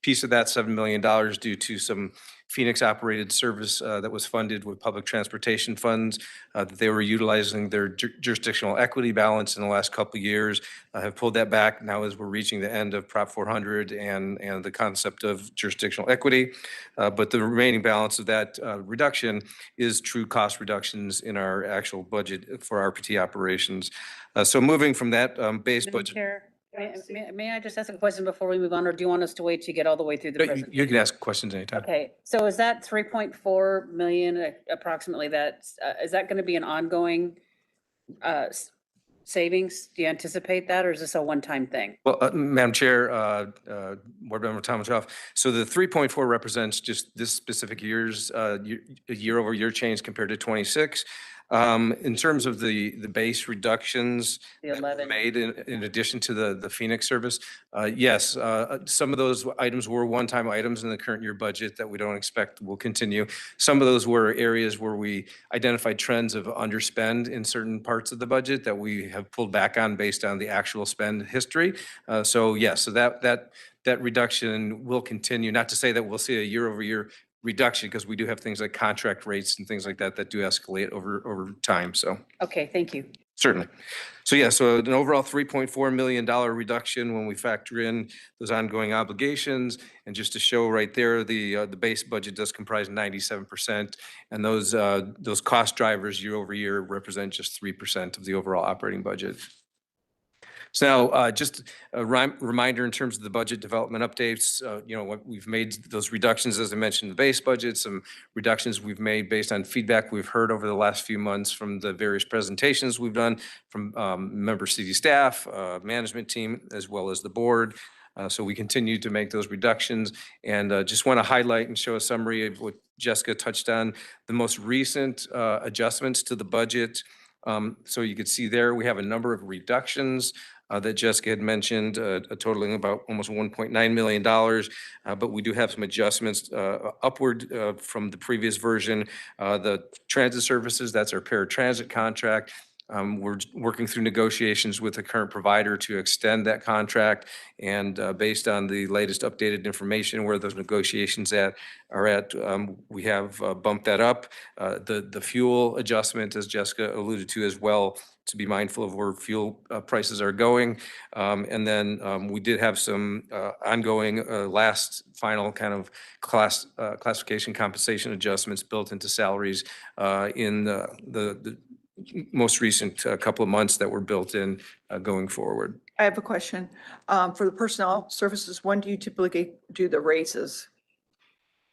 piece of that, $7 million, due to some Phoenix operated service that was funded with public transportation funds that they were utilizing their jurisdictional equity balance in the last couple of years, have pulled that back now as we're reaching the end of Prop 400 and the concept of jurisdictional equity. But the remaining balance of that reduction is true cost reductions in our actual budget for RPT operations. So moving from that base Madam budget. Chair, may I just ask a question before we move on, or do you want us to wait to get all the way through the presentation? You can ask questions anytime. Okay, so is that 3.4 million approximately, is that going to be an ongoing savings? Do you anticipate that, or is this a one-time thing? Well, Madam Chair, Board Member Tomasoff, so the 3.4 represents just this specific year's year-over-year change compared to 26. In terms of the base reductions made in addition to the Phoenix service, yes, some of those items were one-time items in the current year budget that we don't expect will continue. Some of those were areas where we identified trends of underspend in certain parts of the budget that we have pulled back on based on the actual spend history. So yes, so that reduction will continue. Not to say that we'll see a year-over-year reduction, because we do have things like contract rates and things like that that do escalate over time. So okay, thank you. Certainly. So yeah, so an overall $3.4 million reduction when we factor in those ongoing obligations. And just to show right there, the base budget does comprise 97%, and those cost drivers year over year represent just 3% of the overall operating budget. So now, just a reminder in terms of the budget development updates, what we've made those reductions, as I mentioned, the base budget, some reductions we've made based on feedback we've heard over the last few months from the various presentations we've done from member city staff, management team, as well as the board. So we continue to make those reductions, and just want to highlight and show a summary of what Jessica touched on, the most recent adjustments to the budget. So you can see there, we have a number of reductions that Jessica had mentioned, totaling about almost $1.9 million. But we do have some adjustments upward from the previous version. The transit services, that's our paratransit contract. We're working through negotiations with the current provider to extend that contract. And based on the latest updated information where those negotiations are at, we have bumped that up. The fuel adjustment, as Jessica alluded to as well, to be mindful of where fuel prices are going. And then we did have some ongoing last final kind of classification compensation adjustments built into salaries in the most recent couple of months that were built in going forward. I have a question. For the personnel services, when do you typically do the raises?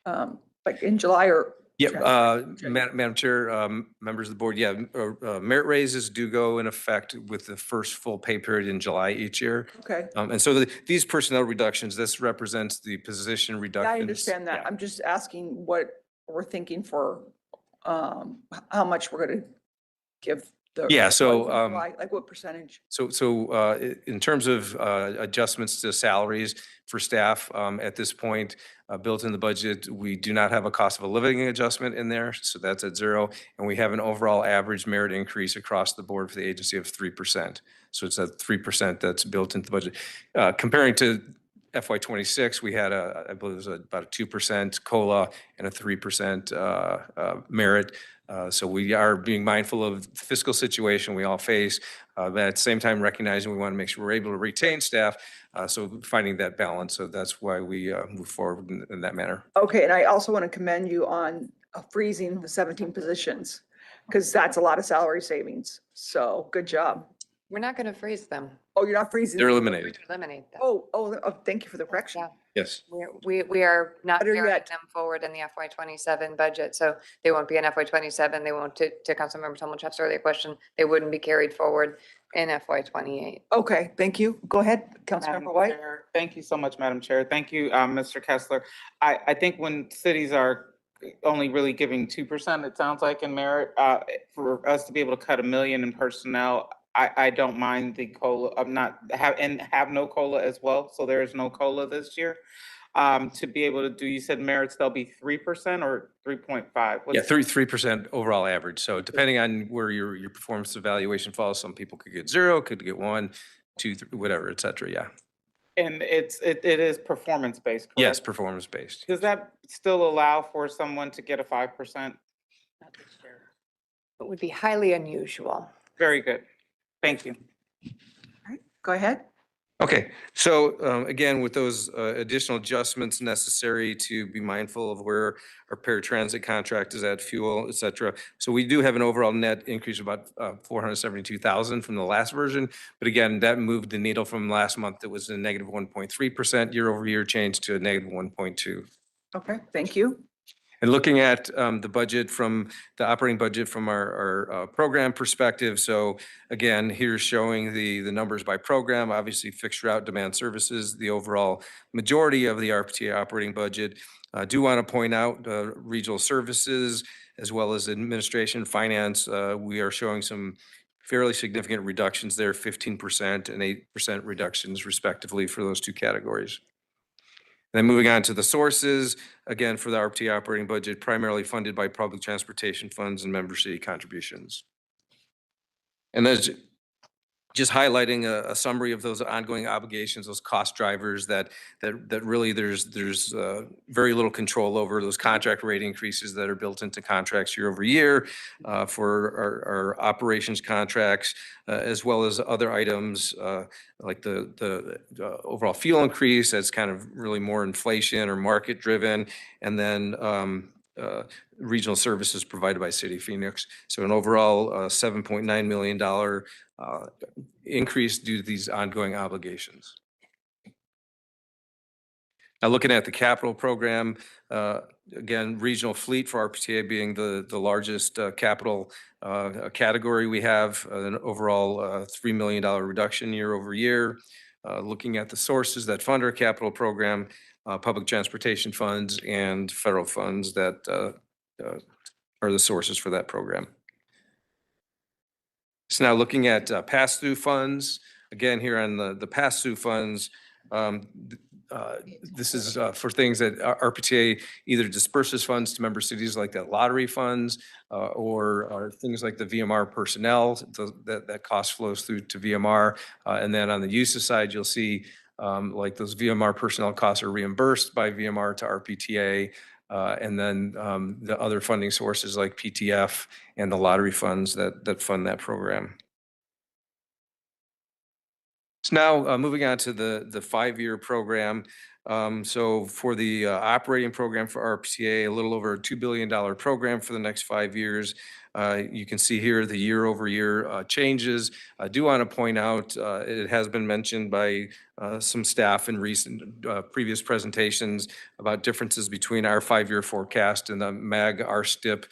Like in July or? Yeah, Madam Chair, members of the board, merit raises do go in effect with the first full pay period in July each year. Okay. And so these personnel reductions, this represents the position reductions. Yeah, I understand that. I'm just asking what we're thinking for, how much we're going to give the. Yeah, so, like what percentage? So in terms of adjustments to salaries for staff, at this point, built in the budget, we do not have a cost of a living adjustment in there, so that's at 0. And we have an overall average merit increase across the board for the agency of 3%. So it's at 3% that's built into the budget. Comparing to FY26, we had I believe it was about a 2% COLA and a 3% merit. So we are being mindful of the fiscal situation we all face, but at the same time recognizing we want to make sure we're able to retain staff. So finding that balance. So that's why we move forward in that manner. Okay, and I also want to commend you on freezing the 17 positions, because that's a lot of salary savings. So good job. We're not going to freeze them. Oh, you're not freezing? They're them? eliminated. Eliminate them. Oh, thank you for the correction. Yeah. Yes. We are not Better carrying yet. them forward in the FY27 budget, so they won't be in FY27. They won't, to Councilmember Tomlinchev's earlier question, they wouldn't be carried forward in FY28. Okay, thank you. Go ahead, Madam Councilmember White. Chair, thank you so much, Madam Chair. Thank you, Mr. Kessler. I think when cities are only really giving 2%, it sounds like, in merit, for us to be able to cut $1 million in personnel, I don't mind the COLA. I'm not have no COLA as well. So there is no COLA this year. To be able to do, you said merits, they'll be 3% or 3.5? Yeah, 33% overall average. So depending on where your performance evaluation falls, some people could get 0, could get 1, 2, 3, whatever, et cetera. Yeah. And it is performance based, correct? Yes, performance based. Does that still allow for someone to get a 5%? It would be highly unusual. Very good. Thank you. All right, go ahead. Okay, so again, with those additional adjustments necessary to be mindful of where our paratransit contract is at, fuel, et cetera. So we do have an overall net increase of about 472,000 from the last version. But again, that moved the needle from last month. It was a negative 1.3% year over year change to a negative 1.2. Okay, thank you. And looking at the budget from the operating budget from our program perspective. So again, here's showing the numbers by program, obviously fixed route demand services, the overall majority of the RPTA operating budget. I do want to point out regional services as well as administration, finance. We are showing some fairly significant reductions there, 15% and 8% reductions respectively for those two categories. Then moving on to the sources, again, for the RPTA operating budget, primarily funded by public transportation funds and member city contributions. And that's just highlighting a summary of those ongoing obligations, those cost drivers that really there's very little control over, those contract rate increases that are built into contracts year over year for our operations contracts, as well as other items like the overall fuel increase that's kind of really more inflation or market driven. And then regional services provided by City of Phoenix. So an overall $7.9 million increase due to these ongoing obligations. Now, looking at the capital program, again, regional fleet for RPTA being the largest capital category we have, an overall $3 million reduction year over year. Looking at the sources that fund our capital program, public transportation funds and federal funds that are the sources for that program. So now looking at pass-through funds, again, here on the pass-through funds, this is for things that RPTA either disperses funds to member cities like that lottery funds or things like the VMR personnel, that cost flows through to VMR. And then on the uses side, you'll see like those VMR personnel costs are reimbursed by VMR to RPTA. And then the other funding sources like PTF and the lottery funds that fund that program. So now moving on to the 5-year program. So for the operating program for RPTA, a little over a $2 billion program for the next 5 years. You can see here the year over year changes. I do want to point out, it has been mentioned by some staff in recent previous presentations about differences between our 5-year forecast and the MAG RSTIP,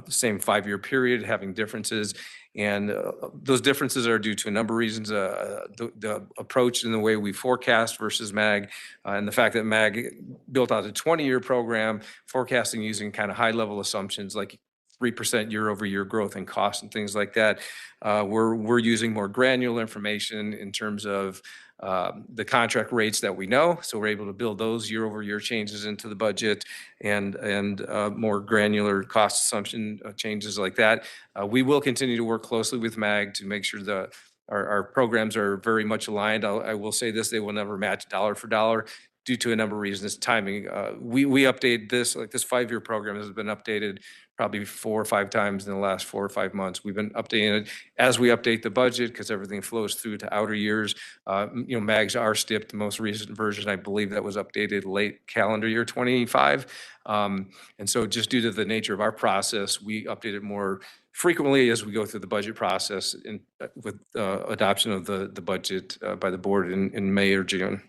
same 5-year period having differences. And those differences are due to a number of reasons, the approach and the way we forecast versus MAG, and the fact that MAG built out a 20-year program, forecasting using kind of high-level assumptions like 3% year-over-year growth in costs and things like that. We're using more granular information in terms of the contract rates that we know, so we're able to build those year-over-year changes into the budget and more granular cost assumption changes like that. We will continue to work closely with MAG to make sure our programs are very much aligned. I will say this, they will never match dollar for dollar due to a number of reasons. Timing, we update this, like this 5-year program has been updated probably 4 or 5 times in the last 4 or 5 months. We've been updating it as we update the budget because everything flows through to outer years. MAG's RSTIP, the most recent version, I believe that was updated late calendar year 25. And so just due to the nature of our process, we update it more frequently as we go through the budget process with adoption of the budget by the board in May or June.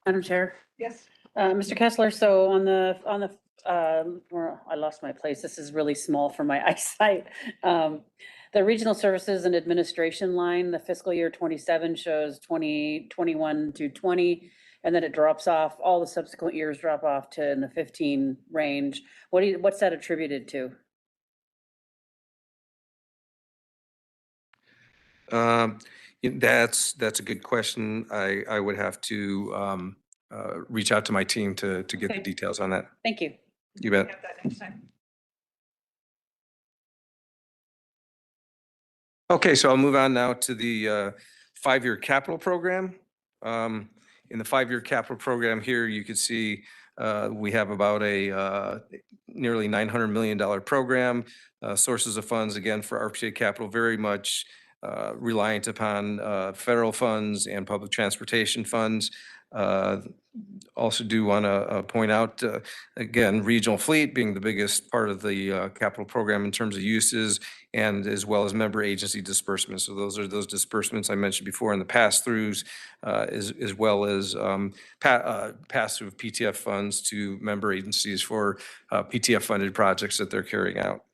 Madam Chair. Yes. Mr. Kessler, so on the I lost my place. This is really small for my eyesight. The regional services and administration line, the fiscal year 27 shows 2021 to 20, and then it drops off. All the subsequent years drop off to in the 15 range. What's that attributed to? That's a good question. I would have to reach out to my team to get the details on that. Thank you. You bet. Have that next time. Okay, so I'll move on now to the 5-year capital program. In the 5-year capital program here, you can see we have about a nearly $900 million program. Sources of funds, again, for RPTA capital, very much reliant upon federal funds and public transportation funds. Also do want to point out, again, regional fleet being the biggest part of the capital program in terms of uses, and as well as member agency disbursements. So those are those disbursements I mentioned before in the pass-throughs, as well as pass-through of PTF funds to member agencies for PTF-funded projects that they're carrying out.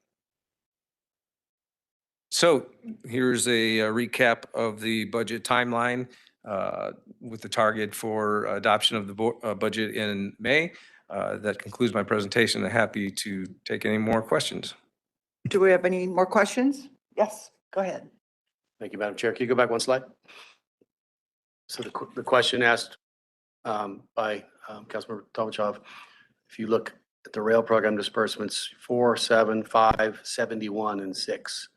So here's a recap of the budget timeline with the target for adoption of the budget in May. That concludes my presentation. I'm happy to take any more questions. Do we have any more questions? Yes, go ahead. Thank you, Madam Chair. Can you go back one slide? So the question asked by Councilmember Tomachov, if you look at the rail program disbursements, 4, 7, 5, 71, and 6.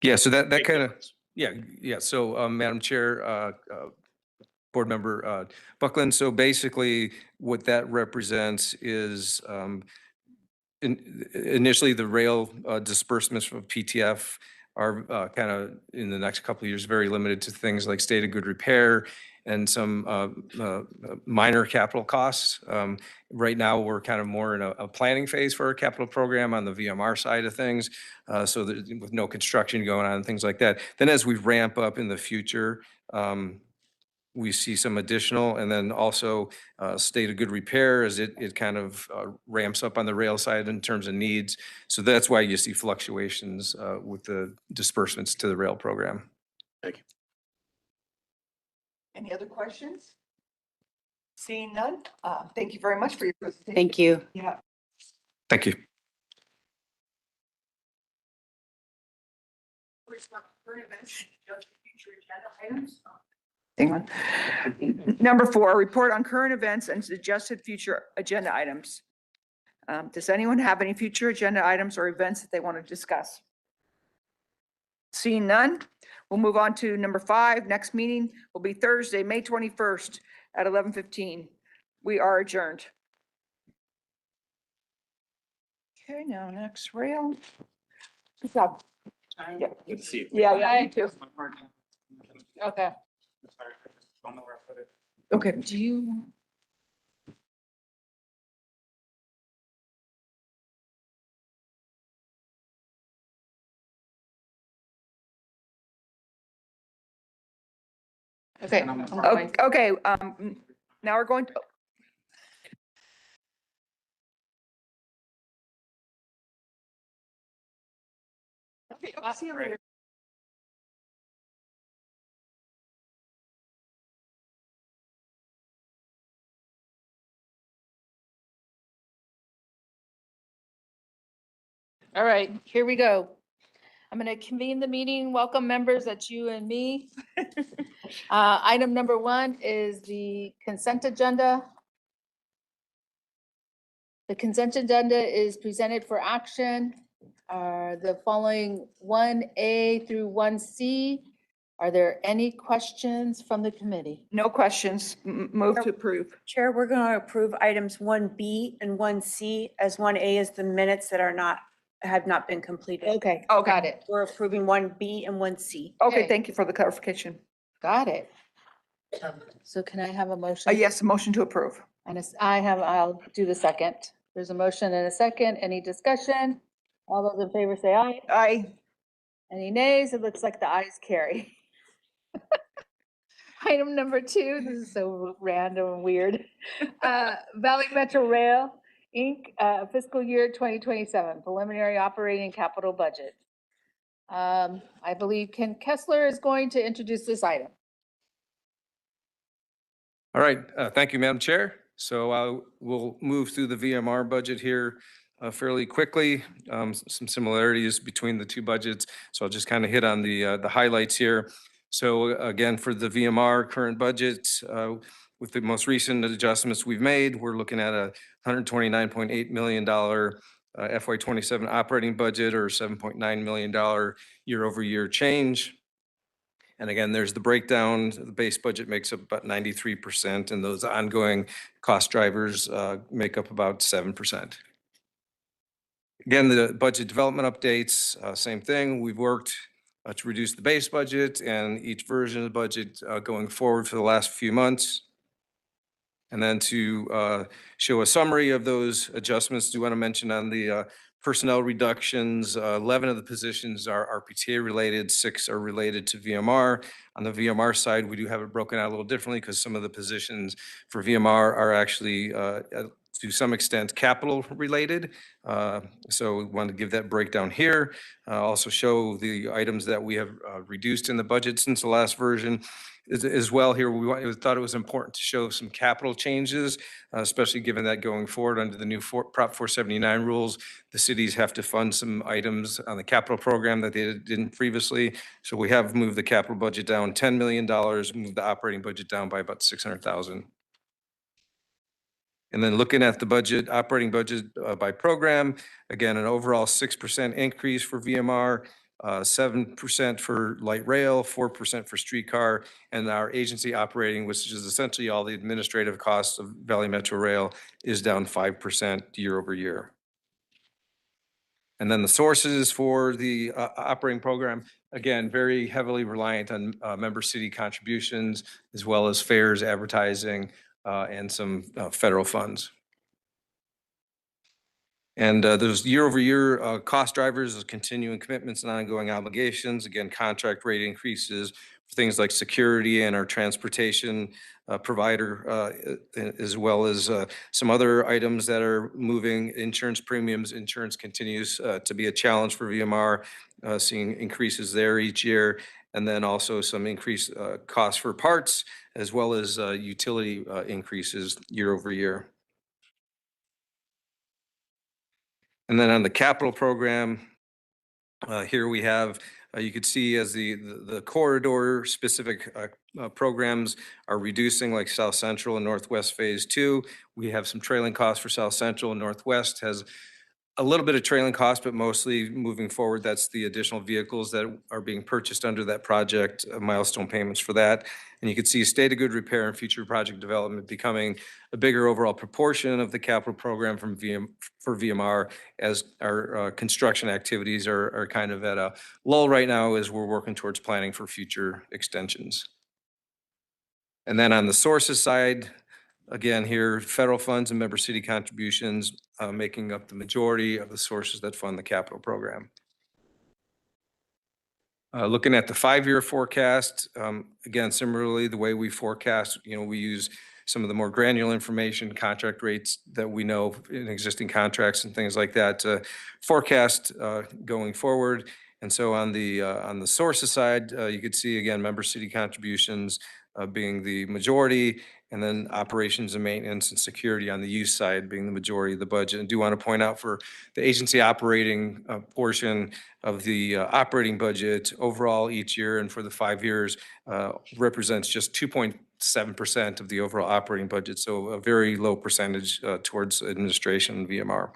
Yeah, so that kind of, yeah. So Madam Chair, Board Member Buckland, so basically what that represents is initially the rail disbursements from PTF are kind of in the next couple of years, very limited to things like state of good repair and some minor capital costs. Right now, we're kind of more in a planning phase for our capital program on the VMR side of things. So that with no construction going on and things like that. Then as we ramp up in the future, we see some additional, and then also state of good repair as it kind of ramps up on the rail side in terms of needs. So that's why you see fluctuations with the disbursements to the rail program. Thank you. Any other questions? Seeing none, thank you very much for your presentation. Thank you. Yeah. Thank you. Hang on. Number 4, report on current events and suggested future agenda items. Does anyone have any future agenda items or events that they want to discuss? Seeing none, we'll move on to number 5. Next meeting will be Thursday, May 21st at 11:15. We are adjourned. Okay, now next rail. Good job. Yeah. Good to see you. Yeah, you too. Okay. Okay. Do you? Okay. Okay, now we're going to. Okay, see you later. All right, here we go. I'm going to convene the meeting. Welcome members, that's you and me. Item number 1 is the consent agenda. The consent agenda is presented for action. The following 1A through 1C. Are there any questions from the committee? No questions. Move to approve. Chair, we're going to approve items 1B and 1C, as 1A is the minutes that have not been completed. Okay, Okay. got it. We're approving 1B and 1C. Okay, Okay. thank you for the clarification. Got it. So can I have a motion? Yes, a motion to approve. And I'll do the second. There's a motion and a second. Any discussion? All those in favor say aye. Aye. Any nays? It looks like the ayes carry. Item number 2, this is so random and weird. Valley Metro Rail, Inc., fiscal year 2027, preliminary operating capital budget. I believe Ken Kessler is going to introduce this item. All right, thank you, Madam Chair. So we'll move through the VMR budget here fairly quickly. Some similarities between the two budgets. So I'll just kind of hit on the highlights here. So again, for the VMR current budget, with the most recent adjustments we've made, we're looking at a $129.8 million FY27 operating budget, or $7.9 million year-over-year change. And again, there's the breakdown. The base budget makes up about 93%, and those ongoing cost drivers make up about 7%. Again, the budget development updates, same thing. We've worked to reduce the base budget and each version of the budget going forward for the last few months. And then to show a summary of those adjustments, do want to mention on the personnel reductions, 11 of the positions are RPTA related, 6 are related to VMR. On the VMR side, we do have it broken out a little differently because some of the positions for VMR are actually to some extent capital related. So we want to give that breakdown here. Also show the items that we have reduced in the budget since the last version. As well here, we thought it was important to show some capital changes, especially given that going forward under the new Prop 479 rules, the cities have to fund some items on the capital program that they didn't previously. So we have moved the capital budget down $10 million, moved the operating budget down by about $600,000. And then looking at the budget, operating budget by program, again, an overall 6% increase for VMR, 7% for light rail, 4% for streetcar, and our agency operating, which is essentially all the administrative costs of Valley Metro Rail, is down 5% year over year. And then the sources for the operating program, again, very heavily reliant on member city contributions, as well as fairs, advertising, and some federal funds. And those year-over-year cost drivers is continuing commitments and ongoing obligations. Again, contract rate increases for things like security and our transportation provider, as well as some other items that are moving. Insurance premiums. Insurance continues to be a challenge for VMR, seeing increases there each year. And then also some increased costs for parts, as well as utility increases year over year. And then on the capital program, here we have, you could see as the corridor specific programs are reducing, like South Central and Northwest Phase 2. We have some trailing costs for South Central, and Northwest has a little bit of trailing cost, but mostly moving forward, that's the additional vehicles that are being purchased under that project, milestone payments for that. And you can see state of good repair and future project development becoming a bigger overall proportion of the capital program for VMR, as our construction activities are kind of at a lull right now as we're working towards planning for future extensions. And then on the sources side, again, here, federal funds and member city contributions making up the majority of the sources that fund the capital program. Looking at the 5-year forecast, again, similarly, the way we forecast, we use some of the more granular information, contract rates that we know in existing contracts and things like that to forecast going forward. And so on the sources side, you could see, again, member city contributions being the majority, and then operations and maintenance and security on the use side being the majority of the budget. And do want to point out for the agency operating portion of the operating budget overall each year and for the 5 years represents just 2.7% of the overall operating budget. So a very low percentage towards administration and VMR.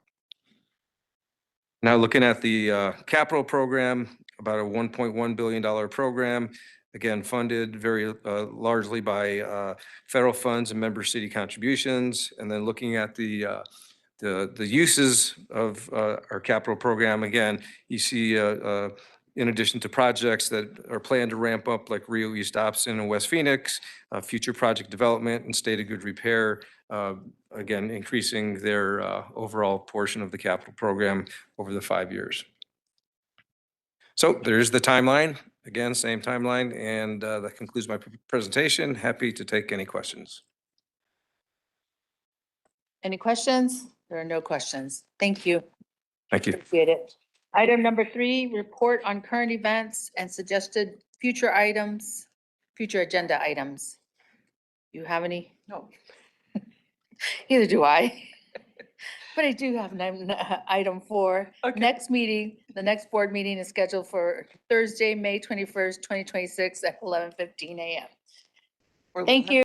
Now looking at the capital program, about a $1.1 billion program. Again, funded very largely by federal funds and member city contributions. And then looking at the uses of our capital program, again, you see in addition to projects that are planned to ramp up like Rio East Dobson and West Phoenix, future project development and state of good repair, again, increasing their overall portion of the capital program over the 5 years. So there's the timeline. Again, same timeline, and that concludes my presentation. Happy to take any questions. Any questions? There are no questions. Thank you. Thank you. Appreciate it. Item number 3, report on current events and suggested future items, future agenda items. You have any? No. Neither do I. But I do have item 4. Okay. Next meeting, the next board meeting is scheduled for Thursday, May 21st, 2026 at 11:15 a.m. Thank you.